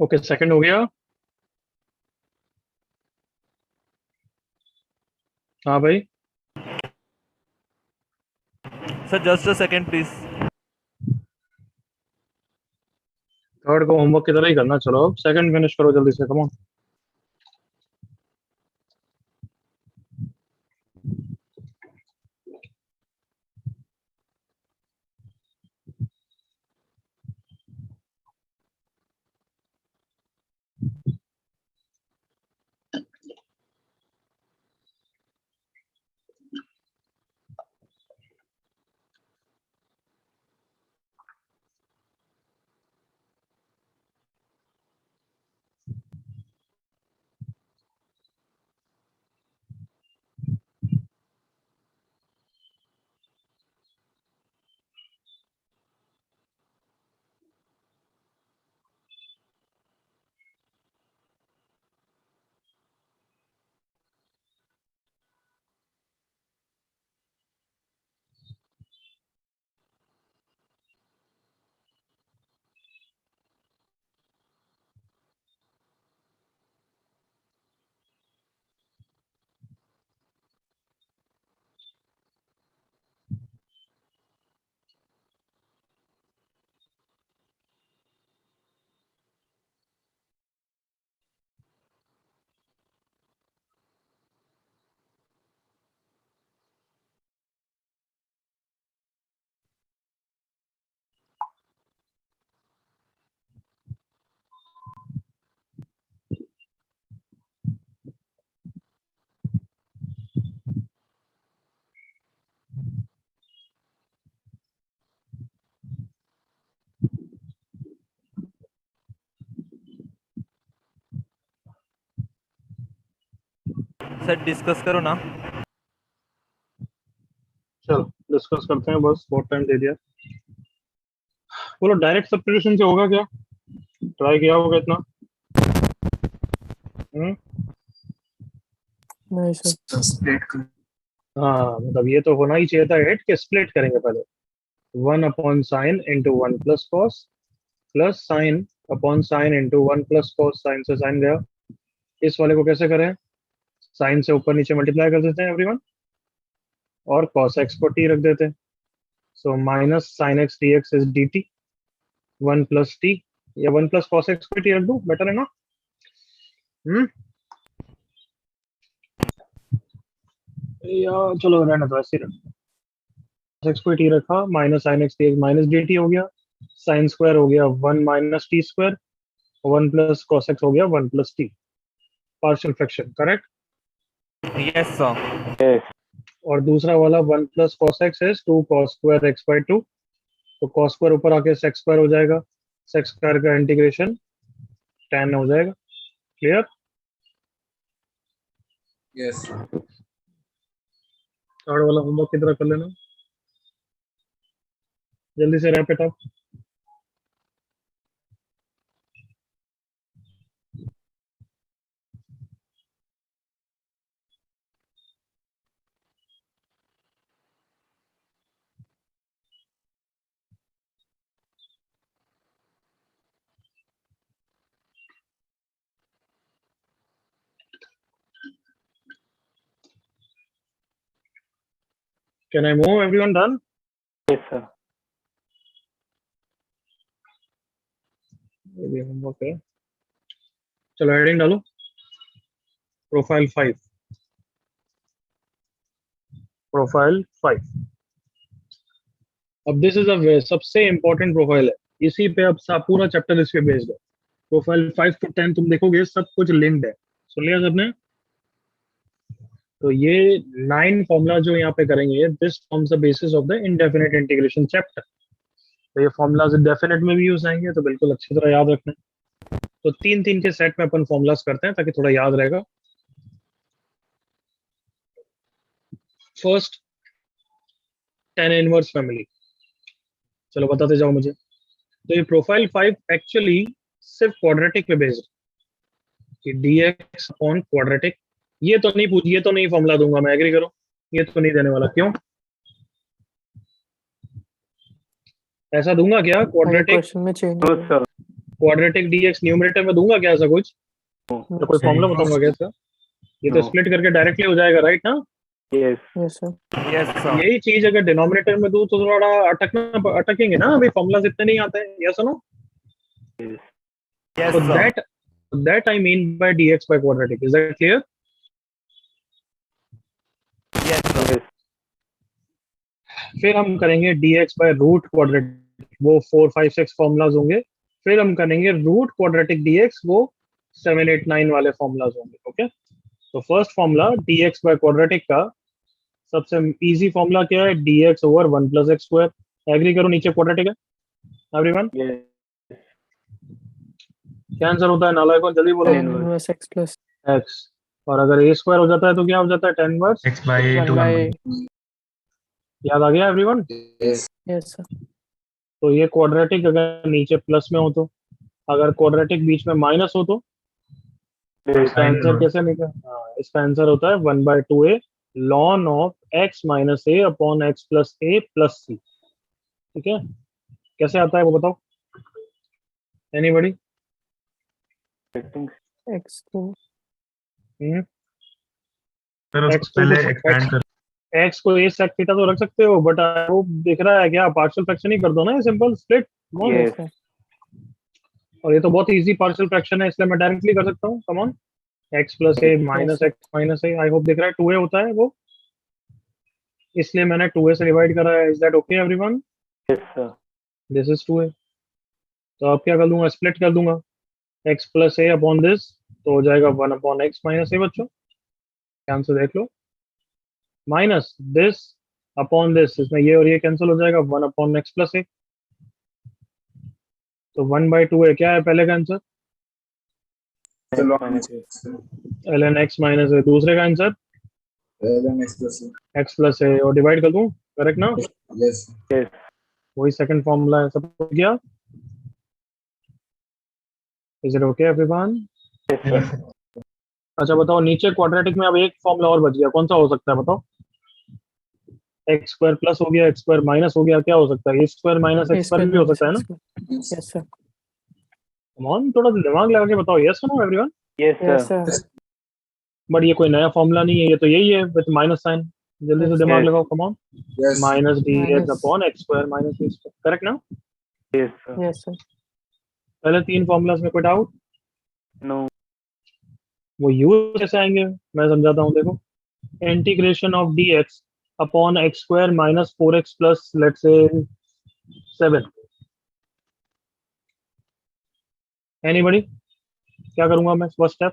Okay, second हो गया। हाँ भाई। Sir just a second please. Third को होमवर्क की तरह ही करना, चलो सेकंड फिनिश करो जल्दी से, कम ऑन। सर डिस्कस करो ना। चलो डिस्कस करते हैं, बस बहुत टाइम दे दिया। बोलो डायरेक्ट सब्स्टिट्यूशन से होगा क्या? ट्राई किया होगा इतना? नहीं सर। स्प्लिट कर हाँ मतलब ये तो होना ही चाहिए था 8 के स्प्लिट करेंगे पहले। 1/sin into 1 + cos plus sine upon sine into 1 + cos, sine से साइन गया। इस वाले को कैसे करें? साइन से ऊपर नीचे मल्टीप्लाई कर देते हैं एवरीवन, और cos x को t रख देते हैं। So minus sine X D X is D T 1 + t, या 1 + cos x को t रख दूं, बेटर है ना? या चलो रहने दो ऐसे ही रखो। x को t रखा, minus sine X D x minus D T हो गया, साइन स्क्वायर हो गया 1 - t², 1 + cos x हो गया 1 + t, partial fraction correct. Yes sir. और दूसरा वाला 1 + cos x है 2 cos² x/2, तो cos² ऊपर आके sec² हो जाएगा, sec² का इंटीग्रेशन tan हो जाएगा। क्लियर? Yes. थर्ड वाला होमवर्क की तरह कर लेना, जल्दी से wrap it up. Can I move? Everyone done? Yes, sir. ये भी होमवर्क है। चलो हेडिंग डालो, प्रोफाइल 5। प्रोफाइल 5, अब दिस इज अ सबसे इंपॉर्टेंट प्रोफाइल है, इसी पे अब पूरा चैप्टर इस पे बेस्ड है। प्रोफाइल 5 to 10 तुम देखोगे सब कुछ लिंक्ड है। सुन लिया सबने? तो ये 9 फॉर्मूला जो यहाँ पे करेंगे, this forms the basis of the indefinite integration chapter. तो ये फॉर्मूलाज डेफिनेट में भी यूज आएंगे, तो बिल्कुल अच्छी तरह याद रखना। तो 3-3 के सेट में अपन फॉर्मूलाज करते हैं ताकि थोड़ा याद रहेगा। फर्स्ट, tan इनवर्स फैमिली, चलो बताते जाओ मुझे। तो ये प्रोफाइल 5 एक्चुअली सिर्फ क्वाड्रेटिक पे बेस्ड कि dx अपॉन क्वाड्रेटिक। ये तो नहीं ये तो नहीं फॉर्मूला दूंगा मैं, एग्री करो, ये तो नहीं देने वाला। क्यों ऐसा दूंगा क्या? क्वाड्रेटिक क्वेश्चन में change No, sir. Quadratic dx numerator में दूंगा क्या ऐसा कुछ? तो कोई फॉर्मूला बताऊंगा क्या इसका? ये तो No. स्प्लिट करके डायरेक्टली हो जाएगा, राइट ना? Yes. Yes sir. Yes sir. यही चीज अगर डिनोमिनेटर में दूं तो थोड़ा अटकेंगे ना, अभी फॉर्मूलाज इतने नहीं आते हैं। Yes no? यस So सर। that I mean by dx by quadratic. Is that clear? Yes sir. Yes. फिर हम करेंगे dx by रूट क्वाड्रेटिक, वो 4, 5, 6 फॉर्मूलाज होंगे। फिर हम करेंगे रूट क्वाड्रेटिक dx, वो 7, 8, 9 वाले फॉर्मूलाज होंगे। ओके, तो first formula dx by quadratic का सबसे इजी फॉर्मूला क्या है? dx over 1 + x²। एग्री करो, नीचे क्वाड्रेटिक है एवरीवन। Yes. क्या आंसर होता है नालायकों, जल्दी बोलो। Tan inverse. Inverse x plus x, और अगर a² हो जाता है तो क्या हो जाता है? tan inverse. x/a 1 to bye 1 याद आ गया एवरीवन? Yes. Yes sir. तो ये क्वाड्रेटिक अगर नीचे प्लस में हो तो, अगर क्वाड्रेटिक बीच में माइनस हो तो इसका Sin आंसर inverse. कैसे निकल? हाँ, इसका आंसर होता है 1/2a ln of x minus a upon x plus a plus c। ठीक है, कैसे आता है वो बताओ एनीबॉडी? Expecting. x को फिर उसको x को पहले कुछ एक्सपैंड कर x को a sec थीटा तो रख सकते हो, बट वो दिख रहा है क्या? पार्शियल फ्रैक्शन ही कर दो ना, सिंपल स्प्लिट। Yes. सर। और ये तो बहुत इजी पार्शियल फ्रैक्शन है, इसलिए मैं डायरेक्टली कर सकता हूँ। Come on, x plus a minus sir. x minus a, I hope दिख रहा है 2a होता है वो, इसलिए मैंने 2a से डिवाइड करा है। Is that okay everyone? Yes, sir. This is 2a। तो अब क्या कर दूंगा? स्प्लिट कर दूंगा, x plus a upon this, तो हो जाएगा 1/x माइनस a। बच्चों ध्यान से देख लो, माइनस दिस अपॉन दिस, इसमें ये और ये कैंसिल हो जाएगा, 1/x प्लस a। तो 1/2a क्या है पहले का answer? minus a. ln x minus है, दूसरे का आंसर x प्लस है और डिवाइड कर दूं, करेक्ट ना? Yes. वही सेकंड फॉर्मूला है, सब हो गया? Is it okay everyone? Yes, sir. अच्छा बताओ, नीचे क्वाड्रेटिक में अब एक फॉर्मूला और बच गया, कौन सा हो सकता है बताओ? एक्स स्क्वायर प्लस हो गया, एक्स स्क्वायर माइनस हो गया, क्या हो सकता है? ए स्क्वायर माइनस एक्स स्क्वायर भी हो सकता है ना? Yes, sir. कम ऑन, थोड़ा दिमाग लगा के बताओ, yes no everyone? Yes, Yes, sir. sir. But ये कोई नया फॉर्मूला नहीं है, ये तो यही है विद माइनस साइन। जल्दी से Yes. दिमाग Yes. लगाओ, come on. Minus D x Minus. Upon x square minus A square, correct ना? Yes, sir. Yes, sir. पहले तीन फॉर्मूलाज में कोई डाउट? No. वो यूज कैसे आएंगे मैं समझाता हूँ, देखो। Integration of D x upon x square minus 4x plus let's say 7। Anybody? क्या करूंगा मैं फर्स्ट स्टेप?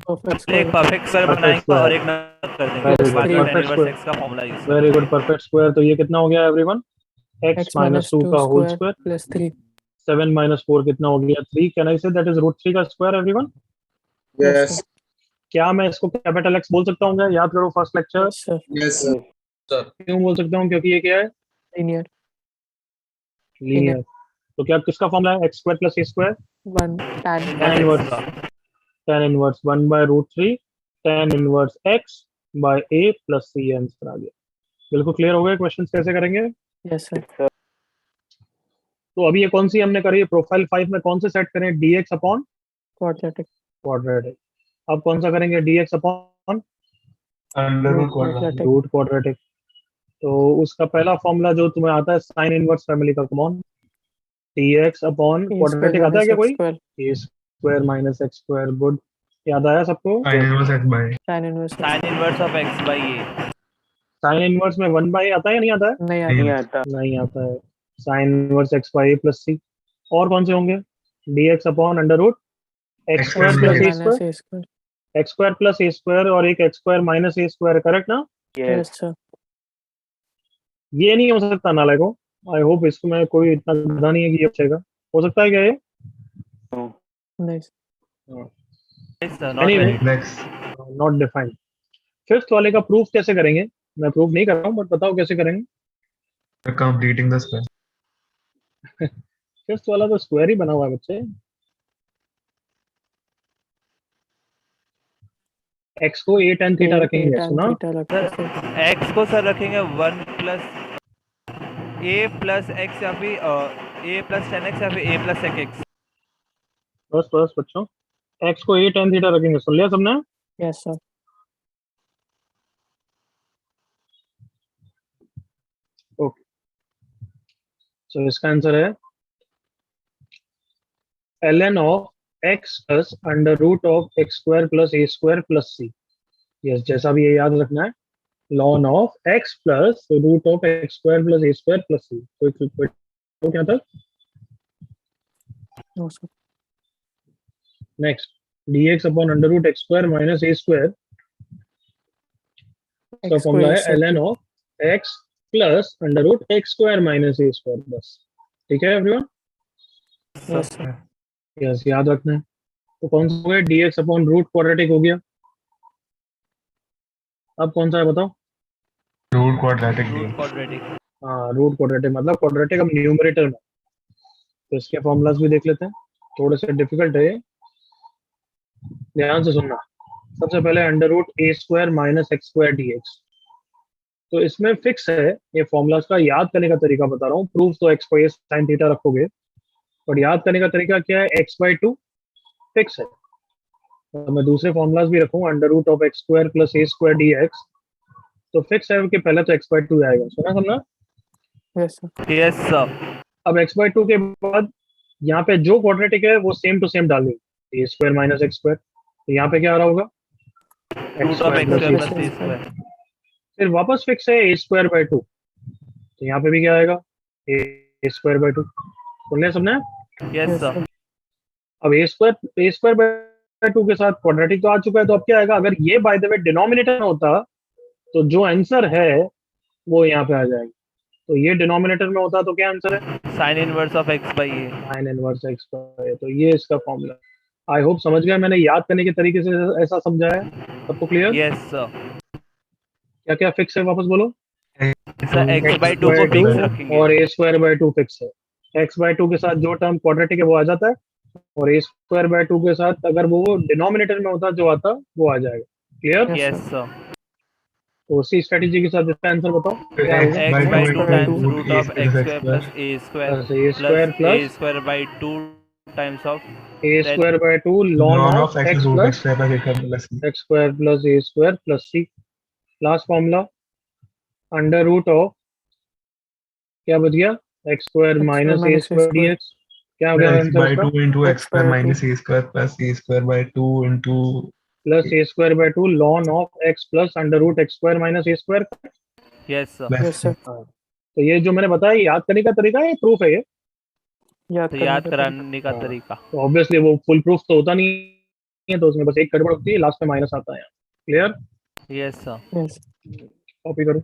Perfect एक square. परफेक्ट स्क्वायर Perfect बनाएंगे square. और एक नॉट कर देंगे, Very उसके बाद good. tan Perfect inverse square. x का फॉर्मूला यूज करेंगे। Very good, perfect square. तो ये कितना हो गया everyone? x X minus minus 2 2 का whole square square, plus 3. 7 minus 4 कितना हो गया? 3। Can I say that is root 3 का स्क्वायर एवरीवन? Yes, sir. क्या मैं इसको कैपिटल एक्स बोल सकता हूँ क्या? याद करो first lecture. Yes, sir. Yes. क्यों बोल सकता हूँ? क्योंकि ये क्या है? Linear. लीनियर। तो क्या किसका फॉर्मूला है? X square plus A square 1 tan. tan inverse, tan inverse 1 by root 3 tan inverse x by a plus c answer आ गया। बिल्कुल क्लियर हो गए? क्वेश्चन कैसे करेंगे? Yes, sir. तो अभी ये कौन सी हमने करी है? प्रोफाइल 5 में कौन से सेट करें? dx upon Quadratic. क्वाड्रेटिक। अब कौन सा करेंगे? dx upon under Root root quadratic. quadratic. Root quadratic. तो उसका पहला फॉर्मूला जो तुम्हें आता है साइन इनवर्स फैमिली का, come on, dx upon A square quadratic आता है minus क्या x कोई? square. a square minus x square. Good, याद आया सबको? Sine inverse x by Tan inverse x. tan inverse of x by a। Sine inverse में 1 बाई आता है या नहीं आता है? नहीं नहीं आता. आता. नहीं आता है। Sine inverse X by A plus C. और कौन से होंगे? dx upon under root X X square square plus A Minus square, a square. X square plus A square और एक X square minus A square, correct ना? Yes. Yes, sir. ये नहीं हो सकता नालायक को। आई होप इसको मैं कोई इतना गधा नहीं है कि ये बचेगा। हो सकता है क्या ये? No. Nice. Yes, sir, not Anyway. valid. Next not defined. Fifth वाले का प्रूफ कैसे करेंगे? मैं प्रूफ नहीं कर रहा हूँ बट बताओ कैसे करेंगे। Completing the square. फिफ्थ वाला तो स्क्वायर ही बना हुआ है बच्चे। x को a tan थीटा रखेंगे, tan सुना? theta रखते सर हैं. x को सर रखेंगे 1 प्लस a प्लस x या फिर a प्लस 10x या फिर a प्लस sec x। बस बस बच्चों, x को a tan थीटा रखेंगे, सुन लिया सबने? Yes, sir. ओके, सो इसका आंसर है ln of x plus under root of x square plus A square plus C. Yes, जैसा भी ये याद रखना है, ln of x plus root of x square plus A square plus C. कोई तो क्या था? No, sir. Next, dx upon under root X square minus A square का X फॉर्मूला square है ln of x plus under root X square minus A square plus. ठीक है एवरीवन? Yes, sir. यस, याद रखना है। तो कौन सा हो गया? dx अपॉन रूट क्वाड्रेटिक हो गया। अब कौन सा है बताओ? Root quadratic root quadratic. हाँ, रूट क्वाड्रेटिक मतलब क्वाड्रेटिक अब न्यूमरेटर में। तो इसके फॉर्मूलाज भी देख लेते हैं, थोड़े से डिफिकल्ट है ये, ध्यान से सुनना। सबसे पहले under root A square minus x square D x. तो इसमें फिक्स है ये फॉर्मूलाज का याद करने का तरीका बता रहा हूँ। प्रूफ तो एक्स को ए साइन थीटा रखोगे, और याद करने का तरीका क्या है? एक्स बाई टू फिक्स है। तो मैं दूसरे फॉर्मूलाज भी रखूँ, under root of x square plus A square D x, तो फिक्स है कि पहले तो एक्स बाई टू आएगा। सुना समझा? Yes, sir. Yes sir. अब एक्स बाई टू के बाद यहाँ पे जो क्वाड्रेटिक है वो सेम टू सेम डालनी, a square minus x square. तो यहाँ पे क्या आ रहा होगा? Root of x plus square a plus a square. फिर वापस फिक्स है ए स्क्वायर बाई टू, तो यहाँ पे भी क्या आएगा? ए स्क्वायर बाई टू। सुन लिया सबने? Yes Yes, sir. sir. अब ए स्क्वायर बाई टू के साथ क्वाड्रेटिक तो आ चुका है, तो अब क्या आएगा? अगर ये बाय द वे डिनोमिनेटर में होता तो जो आंसर है वो यहाँ पे आ जाएगा। तो ये डिनोमिनेटर में होता तो क्या आंसर है? Sine inverse of x by a। Sine inverse x, तो ये इसका फॉर्मूला। आई होप समझ गया, मैंने याद करने के तरीके से ऐसा समझाया, सबको क्लियर? Yes sir. क्या क्या फिक्स है वापस बोलो? सर x x बाई 2 को by फिक्स 2 रखेंगे। और a स्क्वायर बाय 2 फिक्स है। x बाय 2 के साथ जो टर्म क्वाड्रेटिक है वो आ जाता है, और a स्क्वायर बाय 2 के साथ अगर वो डिनोमिनेटर में होता जो आता वो आ जाएगा। Clear? Yes, yes sir. Sir. तो उसी स्ट्रेटेजी के साथ इसका आंसर बताओ क्या होगा? x by by 2 2 by times 2. Root of x square plus a square plus a plus square a square by 2 times of a square by 2 ln ln of of x x root plus x square plus a plus c. x square plus a square plus c। Last formula under root of क्या बच गया? x square X square minus a minus a square square. dx। क्या हो गया x आंसर by इसका? 2 into x X square by 2. minus a square plus a square by 2 into plus a square by 2 ln of x plus under root x square minus a square. Yes sir. plus Yes, sir. तो ये जो मैंने बताया ये याद करने का तरीका है, प्रूफ है ये? याद तो करने याद का तरीका. कराने का तरीका। तो ऑब्वियसली वो फुल प्रूफ तो होता नहीं है, तो उसमें बस एक गड़बड़ होती है, लास्ट में माइनस आता है। Clear? Yes sir. Yes. Copy करो।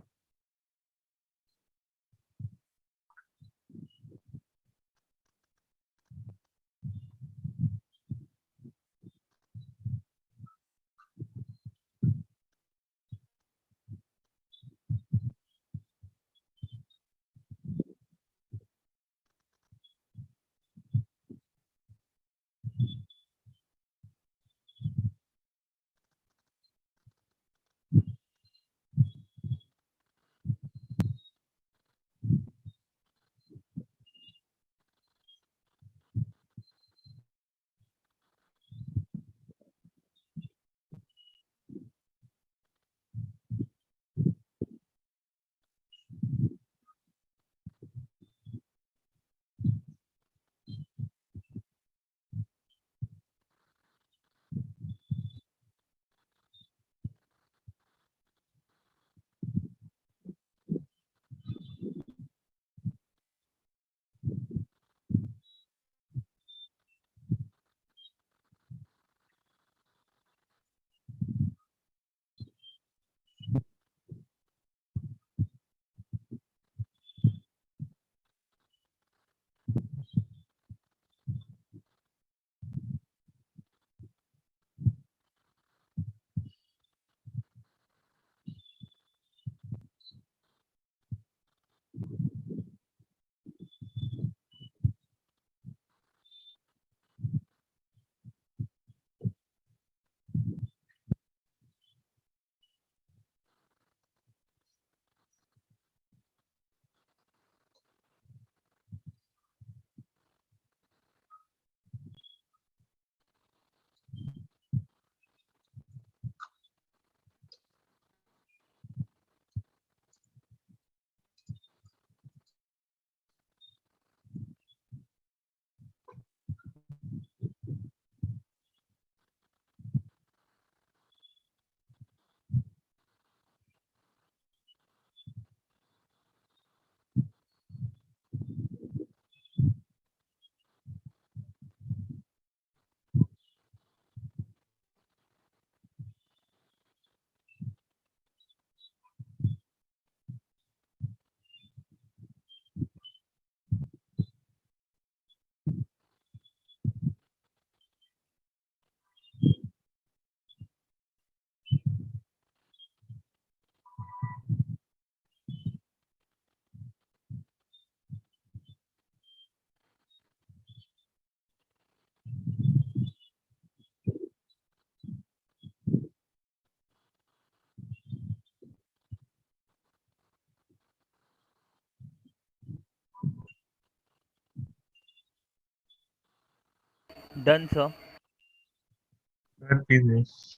Done sir. that is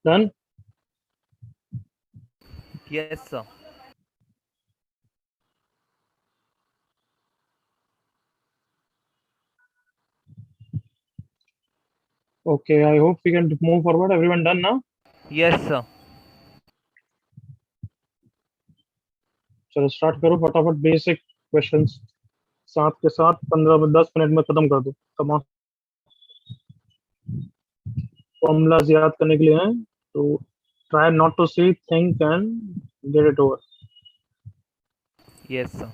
done? Yes sir. Okay, I hope we can move forward. Everyone done now? Yes sir. चलो स्टार्ट करो फटाफट. बेसिक क्वेश्चंस साथ के साथ 15 10 मिनट में खत्म कर दो. Come on. फॉर्मूलाज याद करने के लिए हैं तो try not to see, think and get it over. Yes sir.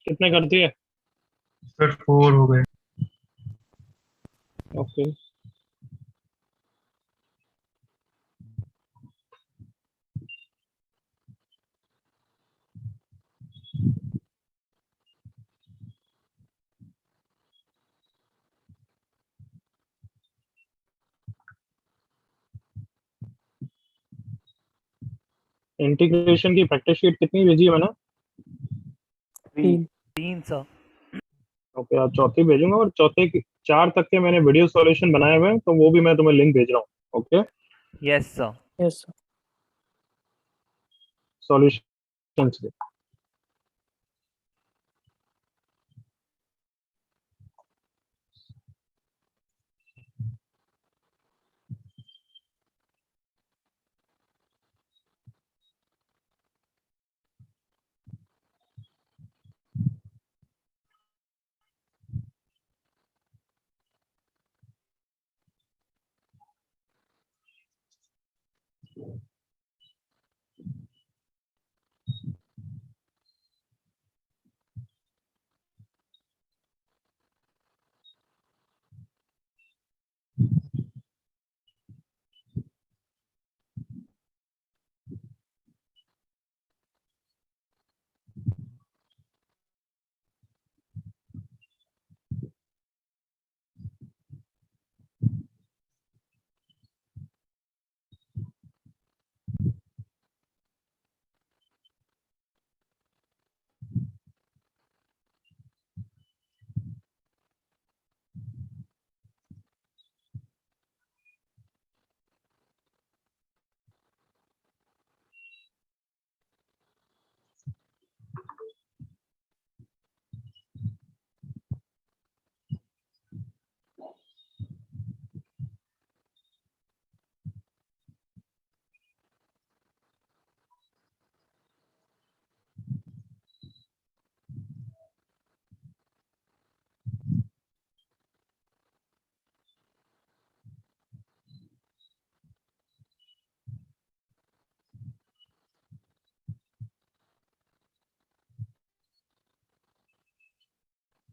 कितने करती है? सर 4 हो गए. ओके. इंटीग्रेशन की प्रैक्टिस शीट कितनी भेजी है मैंने? 3. 3 सर. ओके, आज चौथी भेजूंगा. और चौथे की 4 तक के मैंने वीडियो सॉल्यूशन बनाए हुए हैं तो वो भी मैं तुम्हें लिंक भेज रहा हूँ. Okay. Yes sir. Yes, sir. Solution के.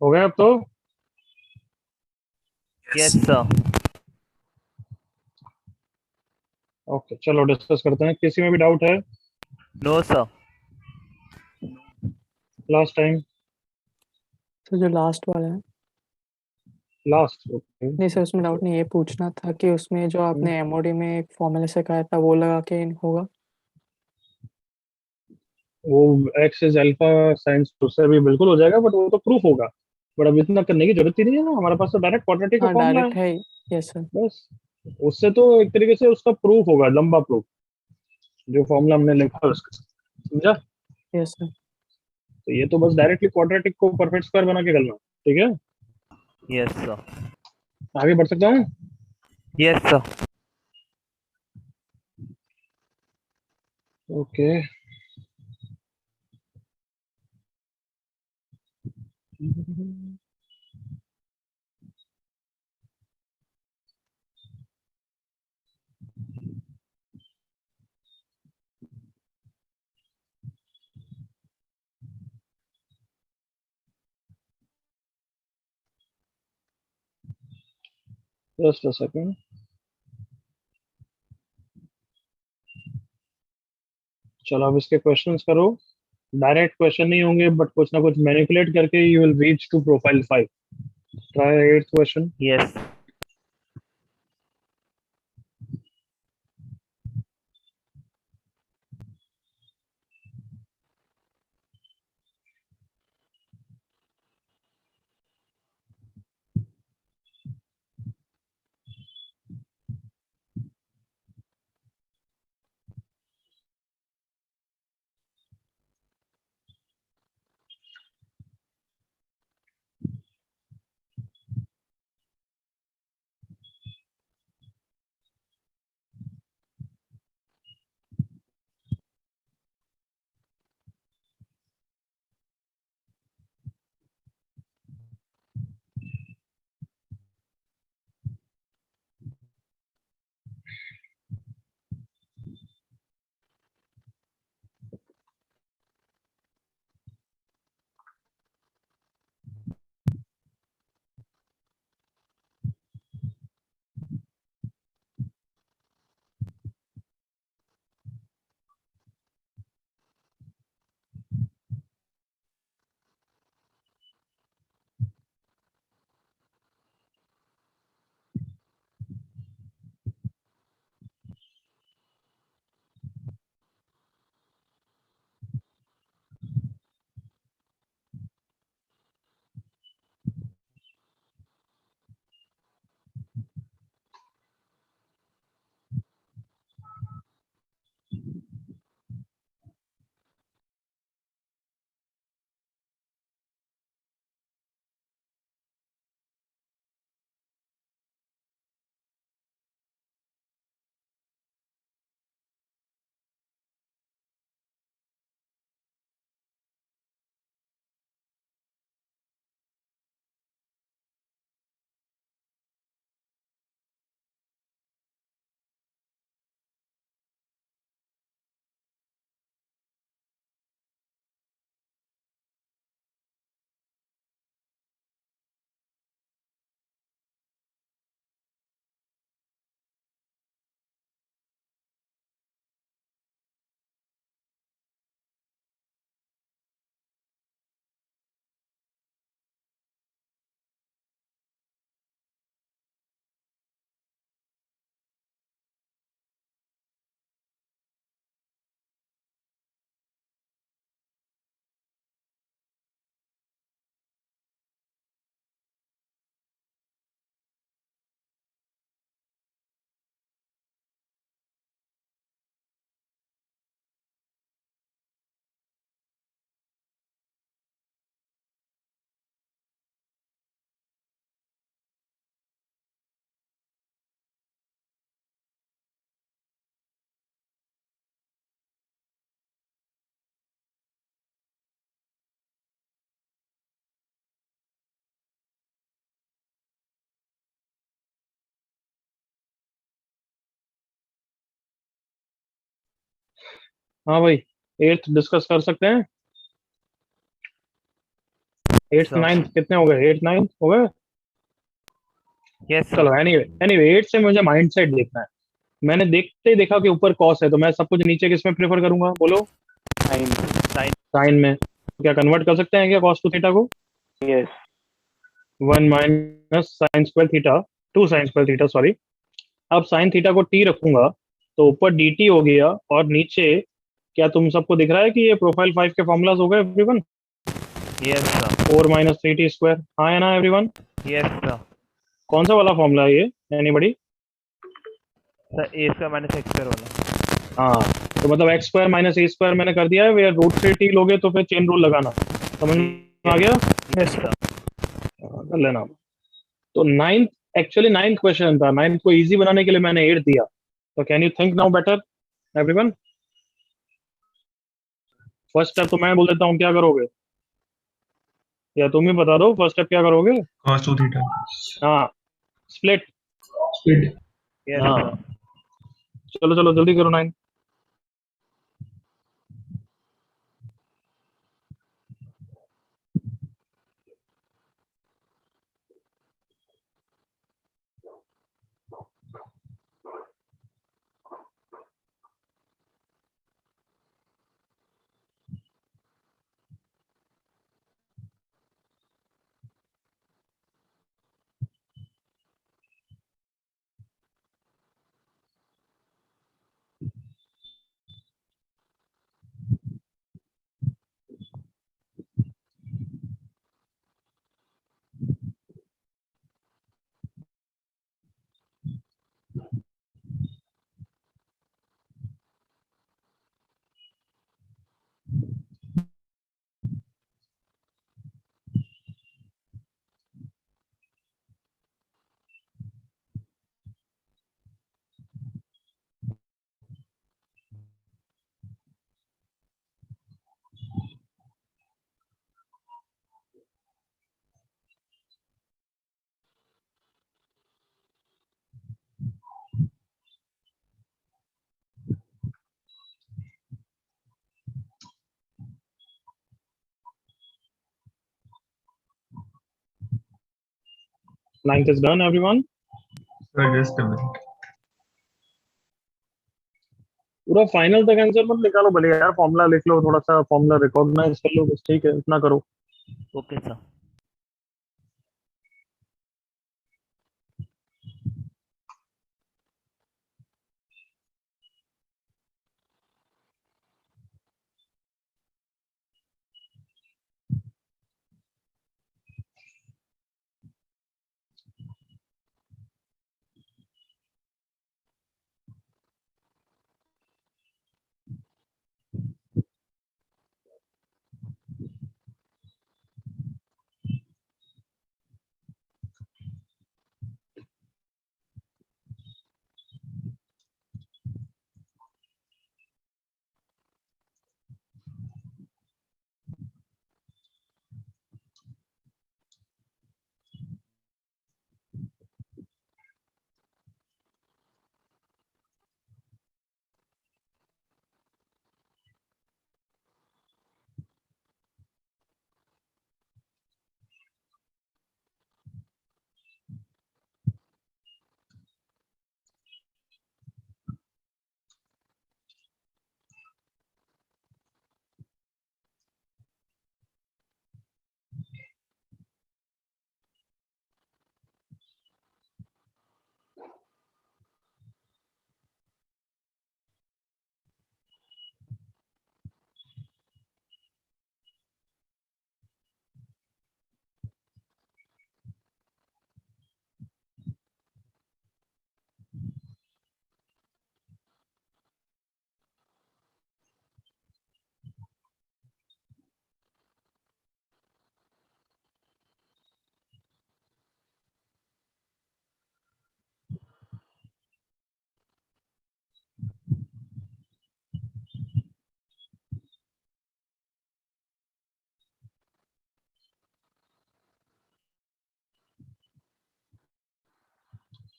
हो गया अब तो? Yes sir. ओके, चलो डिस्कस करते हैं। किसी में भी डाउट है? No sir. Last time. तो जो लास्ट वाला है, लास्ट, ओके। नहीं सर उसमें डाउट नहीं, ये पूछना था कि उसमें जो आपने एमओडी में एक फॉर्मूला सिखाया था वो लगा के होगा? वो एक्स इज अल्फा साइंस उससे भी बिल्कुल हो जाएगा, बट वो तो प्रूफ होगा। बट अब इतना करने की जरूरत ही नहीं है ना, हमारे पास तो डायरेक्ट क्वाड्रेटिक का हाँ फॉर्मूला डायरेक्ट है। है ही। Yes sir. बस उससे तो एक तरीके से उसका प्रूफ होगा, लंबा प्रूफ, जो फॉर्मूला हमने लिखा है उसका। समझा? Yes sir. तो ये तो बस डायरेक्टली क्वाड्रेटिक को परफेक्ट स्क्वायर बना के करना। ठीक है, यस सर। आगे बढ़ सकता हूँ? Yes sir. Okay. Just a second. चलो अब इसके क्वेश्चंस करो। डायरेक्ट क्वेश्चन नहीं होंगे, बट कुछ ना कुछ मैनिपुलेट करके you will reach to profile 5। Try eighth question. Yes. हाँ भाई, एट्थ डिस्कस कर सकते हैं। एट्थ So, नाइन्थ कितने हो गए? एट्थ नाइन्थ हो गए? yes sir. चलो एनीवे एनीवे एट से मुझे माइंडसेट देखना है। मैंने देखते ही देखा कि ऊपर कॉस है, तो मैं सब कुछ नीचे किसमें प्रेफर करूंगा बोलो? साइन। Sin. साइन में। क्या कन्वर्ट कर सकते हैं क्या कॉस टू थीटा को? Yes. 1 minus sine square theta, 2 sine square theta sorry. अब साइन थीटा को टी रखूंगा तो ऊपर डी टी हो गया, और नीचे क्या तुम सबको दिख रहा है कि ये प्रोफाइल 5 के फॉर्मूलाज हो गए everyone? Yes sir. 4 minus three T square, हाँ है ना एवरीवन? Yes sir. कौन सा वाला फॉर्मूला है ये? Anybody? Sir a square minus x square वाला. हाँ, तो मतलब x square minus A square मैंने कर दिया है, वे रूट से टी लोगे तो फिर चेन रूल लगाना। समझ में आ गया? Yes sir. कर लेना। तो नाइन्थ, एक्चुअली नाइन्थ क्वेश्चन था, नाइन्थ को इजी बनाने के लिए मैंने 8 दिया। तो can you think now better everyone? First step तो मैं बोल देता हूँ, क्या करोगे? या तुम ही बता दो फर्स्ट स्टेप क्या करोगे? cos 2 थीटा हाँ, स्प्लिट। स्प्लिट। Yes हाँ, sir. चलो चलो जल्दी करो। 9 9th is done everyone? Sir just a minute. पूरा फाइनल तक आंसर मत निकालो भले यार, फॉर्मूला लिख लो, थोड़ा सा फॉर्मूला रिकॉग्नाइज कर लो, बस ठीक है, इतना करो। Okay sir.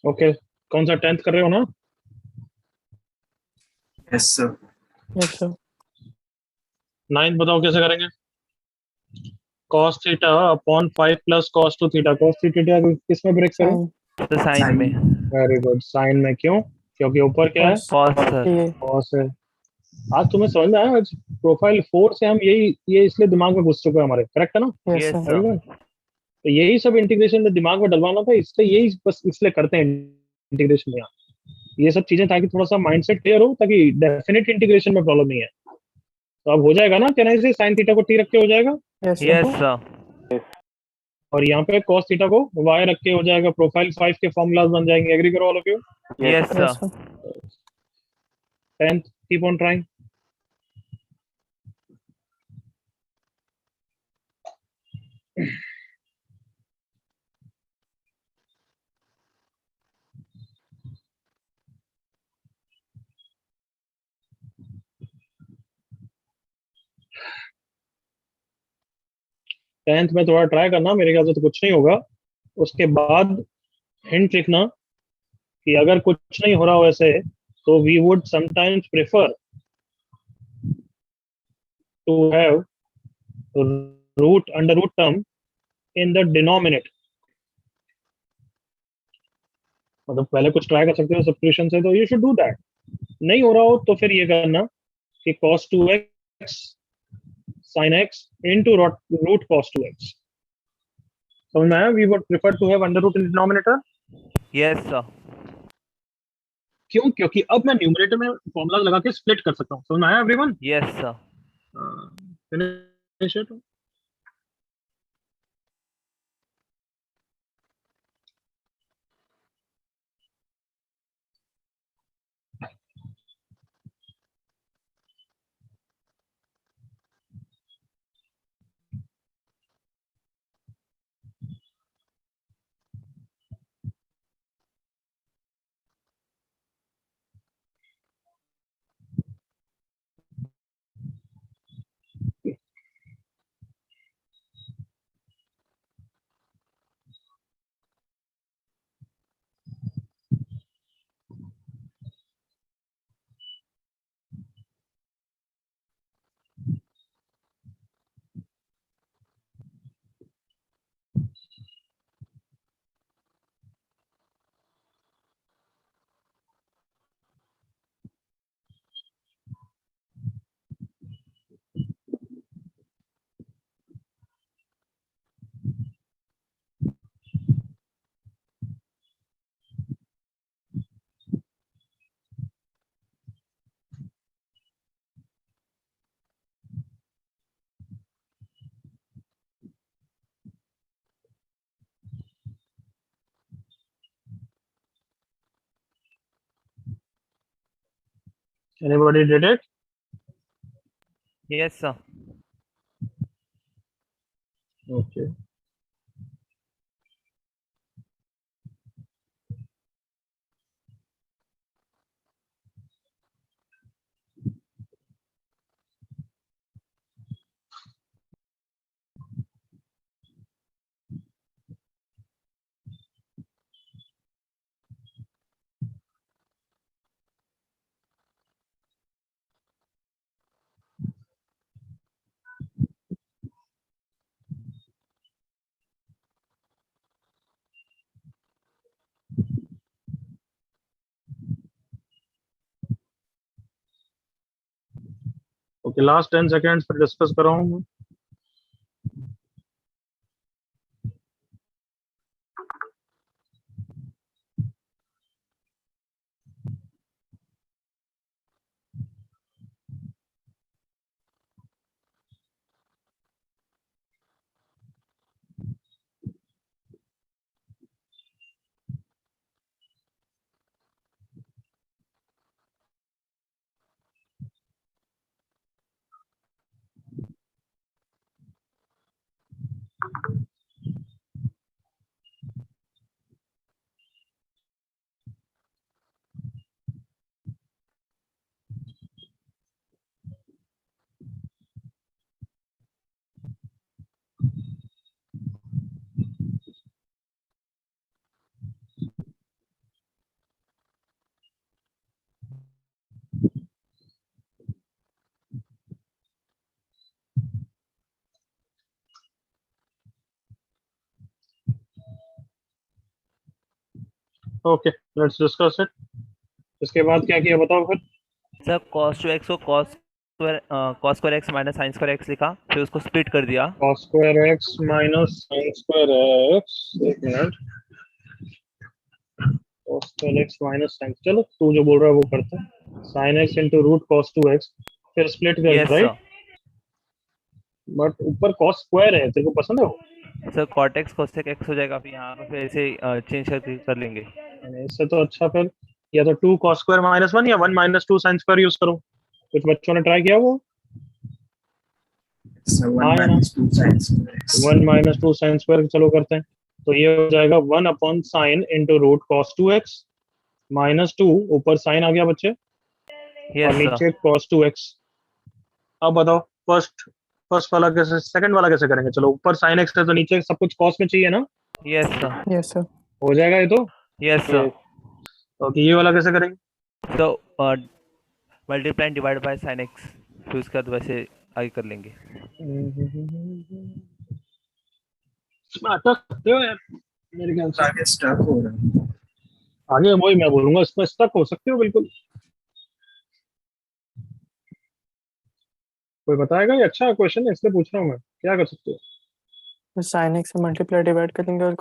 ओके, कौन सा 10th कर रहे हो ना? Yes sir. Yes sir. 9th बताओ कैसे करेंगे? cos theta upon 5 plus cos 2 theta. cos 3 theta को किस में ब्रेक करें? साइन तो साइन में वेरी गुड, साइन में। क्यों? क्योंकि ऊपर क्या है? cos cos सर ये cos है। आज तुम्हें समझ में आया? आज प्रोफाइल 4 से हम यही ये इसलिए दिमाग में घुस चुका है हमारे, करेक्ट है ना यस यस सर everyone? तो यही सब इंटीग्रेशन में दिमाग में डलवाना था, इसलिए यही बस इसलिए करते हैं इंटीग्रेशन में यहाँ, ये सब चीजें, ताकि थोड़ा सा माइंडसेट क्लियर हो, ताकि डेफिनेट इंटीग्रेशन में प्रॉब्लम नहीं है। तो अब हो जाएगा ना, कहना से साइन थीटा को टी रख के हो जाएगा, यस यस सर सर और यहाँ पे cos थीटा को y रख के हो जाएगा। प्रोफाइल 5 के फॉर्मूलाज बन जाएंगे। एग्री करो all of you? Yes yes sir sir 10th keep on trying. Tenth में थोड़ा ट्राई करना, मेरे ख्याल से तो कुछ नहीं होगा। उसके बाद हिंट लिखना कि अगर कुछ नहीं हो रहा हो ऐसे, तो we would sometimes prefer to have root under root term in the denominator. मतलब पहले कुछ ट्राई कर सकते हो सब्स्टिट्यूशन से, तो यू शुड डू दैट। नहीं हो रहा हो तो फिर ये करना कि cos 2x sin x into root cos 2x। समझ में आया? We would prefer to have under root in denominator. Yes sir क्यों? क्योंकि अब मैं न्यूमरेटर में फॉर्मूला लगा के स्प्लिट कर सकता हूँ। समझ में आया everyone? Yes sir finish it. Anybody did it? यस sir Okay. Okay, last 10 seconds पर डिस्कस कर रहा हूँ। Okay, let's discuss it. इसके बाद क्या किया बताओ फिर। सर cos टू एक्स को cos square X minus sine square X लिखा, फिर उसको स्प्लिट कर दिया। cos square X minus sine square X, एक minute, cos square X minus sine, चलो तू जो बोल रहा है वो करते हैं। Sine x into root cos two x, फिर स्प्लिट कर, यस राइट? सर। बट ऊपर कॉस स्क्वायर है, तेरे को पसंद है वो? Sir cot x cosec x हो जाएगा, फिर यहाँ पे फिर ऐसे चेंज कर लेंगे। यानी इससे तो अच्छा फिर या तो two cos square minus one या one minus two sine square use करो। कुछ बच्चों ने ट्राई किया वो? So one हाँ या ना? minus two sin square x. One minus two sine square चलो करते हैं। तो ये हो जाएगा one upon sine into root cos two x minus two, ऊपर साइन आ गया बच्चे, और यस सर। नीचे cos 2x। अब बताओ फर्स्ट फर्स्ट वाला कैसे, सेकंड वाला कैसे करेंगे? चलो ऊपर sin x है तो नीचे सब कुछ cos में चाहिए ना, यस सर। Yes sir. हो जाएगा ये तो। Yes sir. तो ये वाला कैसे करेंगे? तो multiply divide by sine x, फिर उसके बाद वैसे आगे कर लेंगे। इसमें अटक सकते हो यार मेरे ख्याल से। आगे stuck हो रहा है. आगे वही मैं बोलूंगा, इसमें स्टक हो सकते हो बिल्कुल। कोई बताएगा? ये अच्छा क्वेश्चन है इसलिए पूछ रहा हूँ मैं, क्या कर सकते हो? तो साइन एक्स से मल्टीप्लाई डिवाइड करेंगे और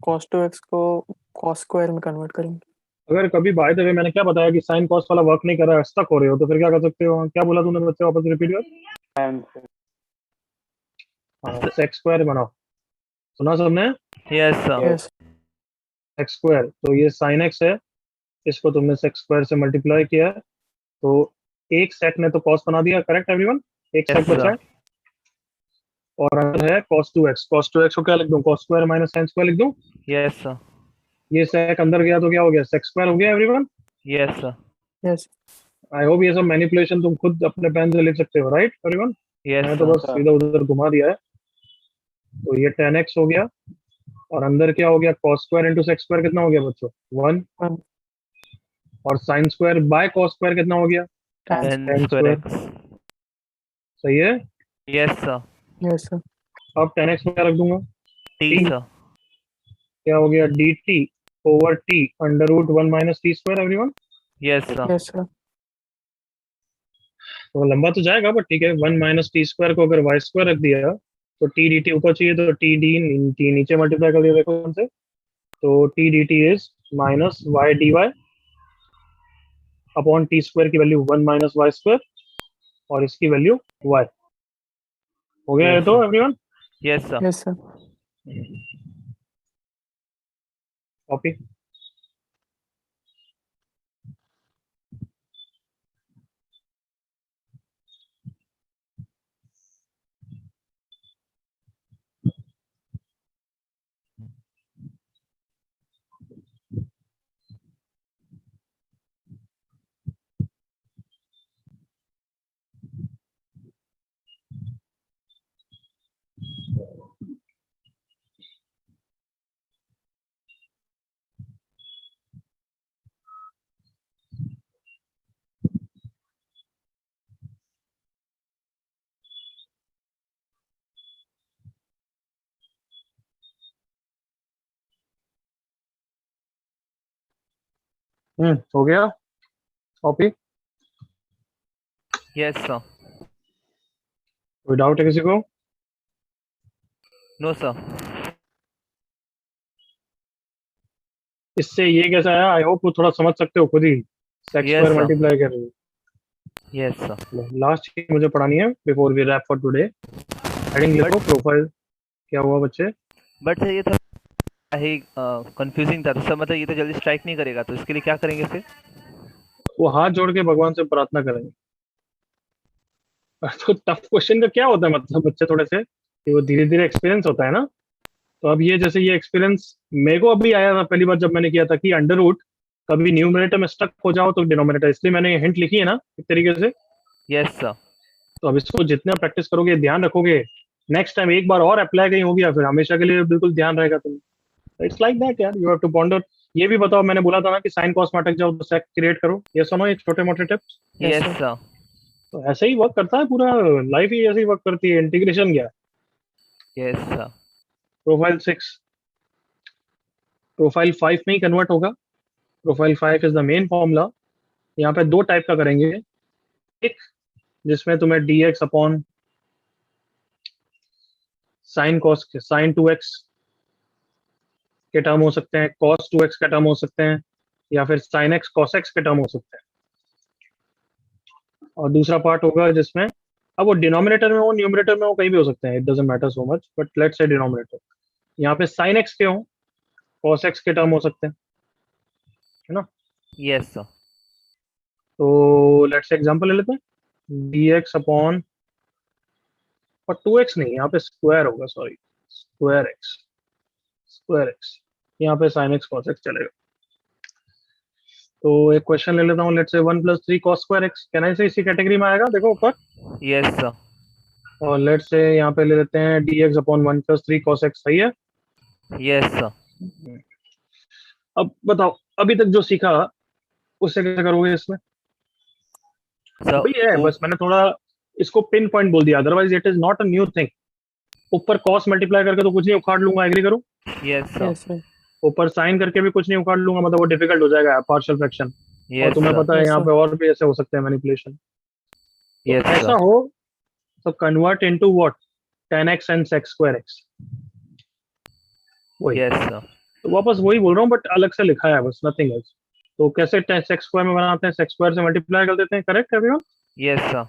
cos टू एक्स को cos स्क्वायर में कन्वर्ट करेंगे। अगर कभी बाय द वे मैंने क्या बताया कि साइन कॉस वाला वर्क नहीं कर रहा है, स्टक हो रहे हो, तो फिर क्या कर सकते हो? क्या बोला तूने बच्चे, वापस रिपीट कर। हाँ, सेक्स स्क्वायर बनाओ, सुना सबने? Yes sir. Yes. X square, तो ये साइन एक्स है, इसको तुमने सेक्स स्क्वायर से मल्टीप्लाई किया है, तो एक सेक ने तो कॉस बना दिया, करेक्ट एवरीवन? एक यस सेक बचा है। सर। और अगर है cos 2x, cos 2x को क्या लिख दूं? cos square minus sin square लिख दूं। Yes sir. ये सेक अंदर गया तो क्या हो गया? sec स्क्वायर हो गया everyone. Yes sir. Yes. I hope ये सब मैनिपुलेशन तुम खुद अपने पेन से लिख सकते हो, राइट एवरीवन? यस मैं तो बस सर। इधर उधर घुमा दिया है। तो ये 10x हो गया, और अंदर क्या हो गया? cos square into sec square कितना हो गया बच्चों? 1। वन। और sin square by cos square कितना हो गया? tan टेन tan स्क्वायर स्क्वायर। एक्स। सही है। Yes sir. Yes sir. अब 10x में क्या रख दूंगा? T T। सर। क्या हो गया? dt over t under root one minus T square everyone. Yes sir. Yes sir. तो लंबा तो जाएगा बट ठीक है। वन माइनस टी स्क्वायर को अगर वाई स्क्वायर रख दिया तो टी डी टी ऊपर चाहिए, तो टी डी टी नीचे मल्टीप्लाई कर दिया, देखो उनसे। तो T D T is minus Y D Y upon T square की value one minus Y square, और इसकी वैल्यू वाई। हो गया ये Yes, तो sir. Everyone? Yes sir. Yes sir. Copy. हो गया कॉपी। Yes sir. कोई डाउट है किसी को? No sir. इससे ये कैसा आया? आई होप वो थोड़ा समझ सकते हो खुद ही। सेक्स Yes, स्क्वायर sir. मल्टीप्लाई कर रहे हो। Yes sir. लास्ट चीज मुझे पढ़ानी है before we wrap for today. Heading लिखो प्रोफाइल। क्या हुआ बच्चे? बट सर ये थोड़ा ही कंफ्यूजिंग था, तो सर मतलब ये तो जल्दी स्ट्राइक नहीं करेगा, तो इसके लिए क्या करेंगे फिर? वो हाथ जोड़ के भगवान से प्रार्थना करेंगे। तो टफ क्वेश्चन का क्या होता है मतलब बच्चे थोड़े से कि वो धीरे धीरे एक्सपीरियंस होता है ना। तो अब ये जैसे ये एक्सपीरियंस मेरे को अभी आया था पहली बार जब मैंने किया था कि अंडर रूट कभी न्यूमरेटर में स्टक हो जाओ तो डिनोमिनेटर, इसलिए मैंने हिंट लिखी है ना एक तरीके से। Yes sir. तो अब इसको जितना प्रैक्टिस करोगे, ध्यान रखोगे, नेक्स्ट टाइम एक बार और अप्लाई कहीं होगी या फिर हमेशा के लिए बिल्कुल ध्यान रहेगा तुम। इट्स लाइक दैट यार, यू हैव टू पॉन्डर। ये भी बताओ, मैंने बोला था ना कि साइन कॉस में अटक जाओ तो सेक क्रिएट करो, ये सुनो एक छोटे मोटे टिप्स। Yes sir. सर। तो ऐसे ही वर्क करता है पूरा, लाइफ ही ऐसे ही वर्क करती है। इंटीग्रेशन क्या? Yes sir. प्रोफाइल 6 प्रोफाइल 5 में ही कन्वर्ट होगा। Profile 5 is the main formula. यहाँ पे दो टाइप का करेंगे, एक जिसमें तुम्हें dx अपॉन साइन 2x के टर्म हो सकते हैं, cos 2x के टर्म हो सकते हैं, या फिर sin x cos x के टर्म हो सकते हैं। और दूसरा पार्ट होगा जिसमें, अब वो डिनोमिनेटर में हो न्यूमरेटर में हो कहीं भी हो सकते हैं, it doesn't matter so much, but let's say denominator, यहाँ पे sin x के हो, cos x के टर्म हो सकते हैं, है ना। Yes sir. तो लेट्स से एग्जांपल ले लेते हैं, dx अपॉन, और 2x नहीं, यहाँ पे स्क्वायर होगा, सॉरी, स्क्वायर एक्स, यहाँ पे sin x cos x चलेगा। तो एक क्वेश्चन ले लेता हूँ, let's say 1 + 3 cos square x, कहना है इसी कैटेगरी में आएगा, देखो ऊपर। Yes sir. और लेट्स से यहाँ पे ले लेते हैं dx अपॉन 1 + 3 cos x, सही है। Yes sir. अब बताओ, अभी तक जो सीखा उससे कैसे करोगे इसमें? सर वही है, बस मैंने थोड़ा इसको पिन पॉइंट बोल दिया, otherwise it is not a new thing. ऊपर cos मल्टीप्लाई करके तो कुछ नहीं उखाड़ लूंगा, एग्री करो। Yes sir. Yes sir. ऊपर साइन करके भी कुछ नहीं उखाड़ लूंगा, मतलब वो डिफिकल्ट हो जाएगा पार्शियल फ्रैक्शन। और यस तुम्हें सर। पता है Yes, यहाँ sir. पे और भी ऐसे हो सकते हैं मैनिपुलेशन। यस ऐसा सर। हो तो convert into what, 10x and sec square x, वही। Yes sir. तो वापस वही बोल रहा हूँ, बट अलग से लिखा है बस, नथिंग एल्स। तो कैसे सेक्स स्क्वायर में बनाते हैं, सेक्स स्क्वायर से मल्टीप्लाई कर देते हैं, करेक्ट एवरीवन। Yes sir.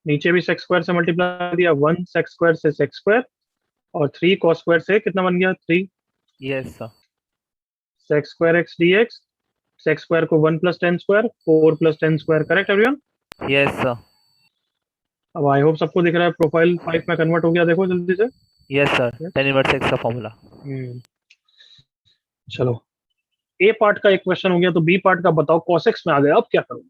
नीचे भी सेक्स स्क्वायर से मल्टीप्लाई दिया, 1 सेक्स स्क्वायर से सेक्स स्क्वायर, और 3 cos स्क्वायर से कितना बन गया, 3 yes sir. Sex square x dx। Sex square को 1 + 10 square, 4 + 10 square, correct everyone. Yes sir. अब आई होप सबको दिख रहा है, प्रोफाइल 5 में कन्वर्ट हो गया, देखो जल्दी से। Yes sir. tan inverse x का फॉर्मूला। चलो, ए पार्ट का एक क्वेश्चन हो गया, तो बी पार्ट का बताओ, cos x में आ गया, अब क्या करोगे?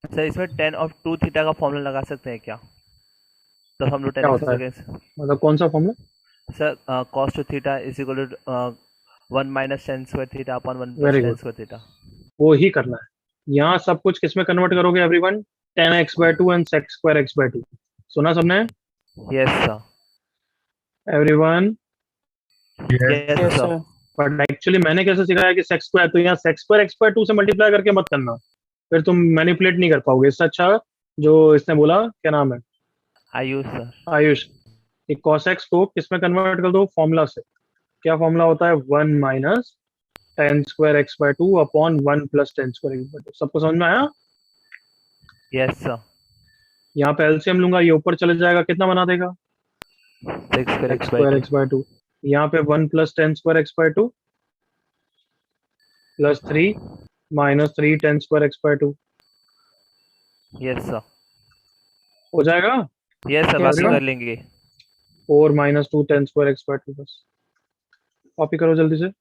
सर इसमें tan of 2 थीटा का फॉर्मूला लगा सकते हैं क्या? तो हम लोग क्या tan होता x मतलब कौन सा formula? Sir cos 2 theta is equal to 1 - tan square theta upon 1 + Very tan good. Square theta. वो ही करना है। यहाँ सब कुछ किस में कन्वर्ट करोगे everyone? 10x/2 and sec square x/2। सुना सबने? Yes sir. Everyone. Yes. Yes yes sir. Sir. But actually मैंने कैसे सिखाया कि sec square, तो यहाँ sec square x/2 से मल्टीप्लाई करके मत करना, फिर तुम मैनिपुलेट नहीं कर पाओगे। इससे अच्छा जो इसने बोला, क्या नाम है, आयुष सर। आयुष, कि cos x को किस में कन्वर्ट कर दो, फॉर्मूला से। क्या फॉर्मूला होता है? 1 - tan square x/2 upon 1 + tan square x/2। सबको समझ में आया? Yes sir. यहाँ पे एलसीएम लूंगा, ये ऊपर चले जाएगा, कितना बना देगा? 6 square x x square by 2। x/2। यहाँ पे 1 + tan square x/2 plus 3 - 3 tan square x/2 yes sir. हो जाएगा। यस सर, Yes, बाकी sir. कर लेंगे। 4 - 2 tan square x/2, बस कॉपी करो जल्दी से।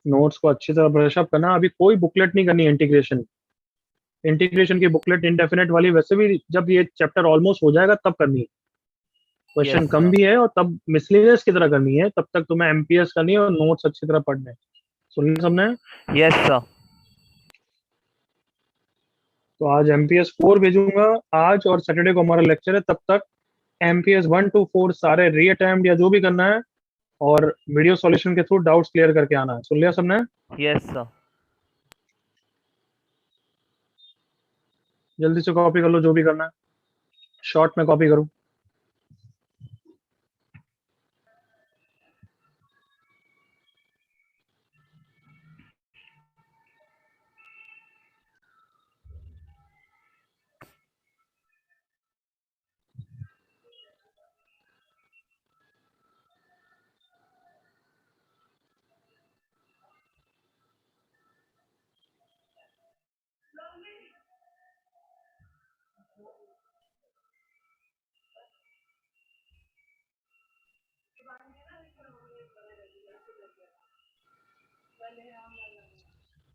नोट्स को अच्छी तरह ब्रश अप करना। अभी कोई बुकलेट नहीं करनी इंटीग्रेशन। इंटीग्रेशन की बुकलेट इंडेफिनेट वाली वैसे भी जब ये चैप्टर ऑलमोस्ट हो जाएगा तब करनी है। क्वेश्चन Yes, कम sir. भी है और तब मिसलिनियस की तरह करनी है, तब तक तुम्हें एमपीएस करनी है और नोट्स अच्छी तरह पढ़ने हैं। सुन लिया सबने? Yes sir. तो आज एमपीएस 4 भेजूंगा आज, और सैटरडे को हमारा लेक्चर है। तब तक एमपीएस 1 to 4 सारे री अटेम्प्ट या जो भी करना है, और वीडियो सॉल्यूशन के थ्रू डाउट्स क्लियर करके आना है। सुन लिया सबने? Yes sir. जल्दी से कॉपी कर लो जो भी करना है, शॉर्ट में कॉपी करो।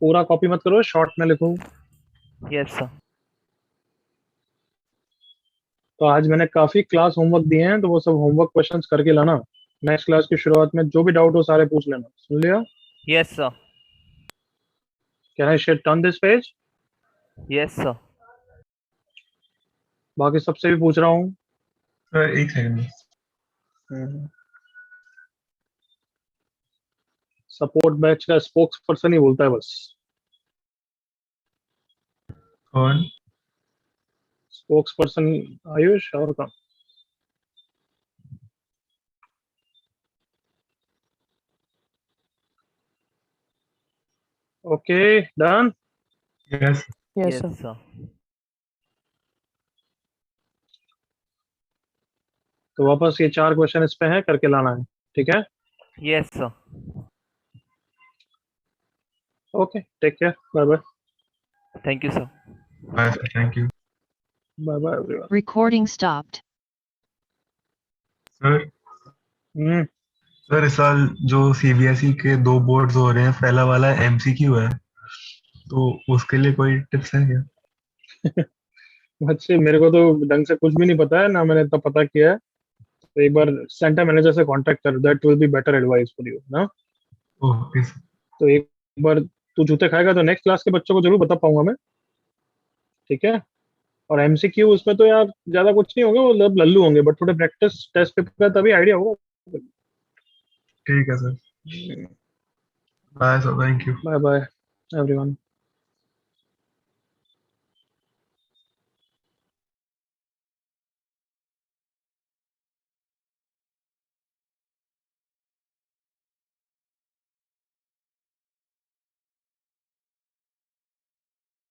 पूरा कॉपी मत करो, शॉर्ट में लिखो। Yes sir. तो आज मैंने काफी क्लास होमवर्क दिए हैं, तो वो सब होमवर्क क्वेश्चंस करके लाना। नेक्स्ट क्लास की शुरुआत में जो भी डाउट हो सारे पूछ लेना, सुन लिया? Yes sir, can I share turn this page? Yes sir. बाकी सबसे भी पूछ रहा हूँ। सर एक सेकंड। सपोर्ट बैच का स्पोक्स पर्सन ही बोलता है बस। कौन? स्पोक्स पर्सन आयुष और का। Okay done. Yes. Yes yes sir. Sir. तो वापस ये 4 क्वेश्चन इस पे हैं, करके लाना है, ठीक है? Yes sir. Okay take care, bye bye. Thank you sir. Bye sir, thank you. Bye bye everyone. Recording stopped. Sir hmm, sir इस साल जो सीबीएसई के 2 बोर्ड्स हो रहे हैं, पहला वाला एमसीक्यू है, तो उसके लिए कोई टिप्स है क्या? बच्चे मेरे को तो ढंग से कुछ भी नहीं पता है ना, मैंने इतना पता किया है। तो एक बार सेंटर मैनेजर से कांटेक्ट कर, that will be better advice for you ना। Okay sir. तो एक बार तू जूते खाएगा तो नेक्स्ट क्लास के बच्चों को जरूर बता पाऊंगा मैं, ठीक है? और एमसीक्यू उसमें तो यार ज्यादा कुछ नहीं होगा, वो मतलब लल्लू होंगे, बट थोड़े प्रैक्टिस टेस्ट पेपर का तभी आइडिया होगा। ठीक है sir. Bye sir, thank you. Bye bye everyone.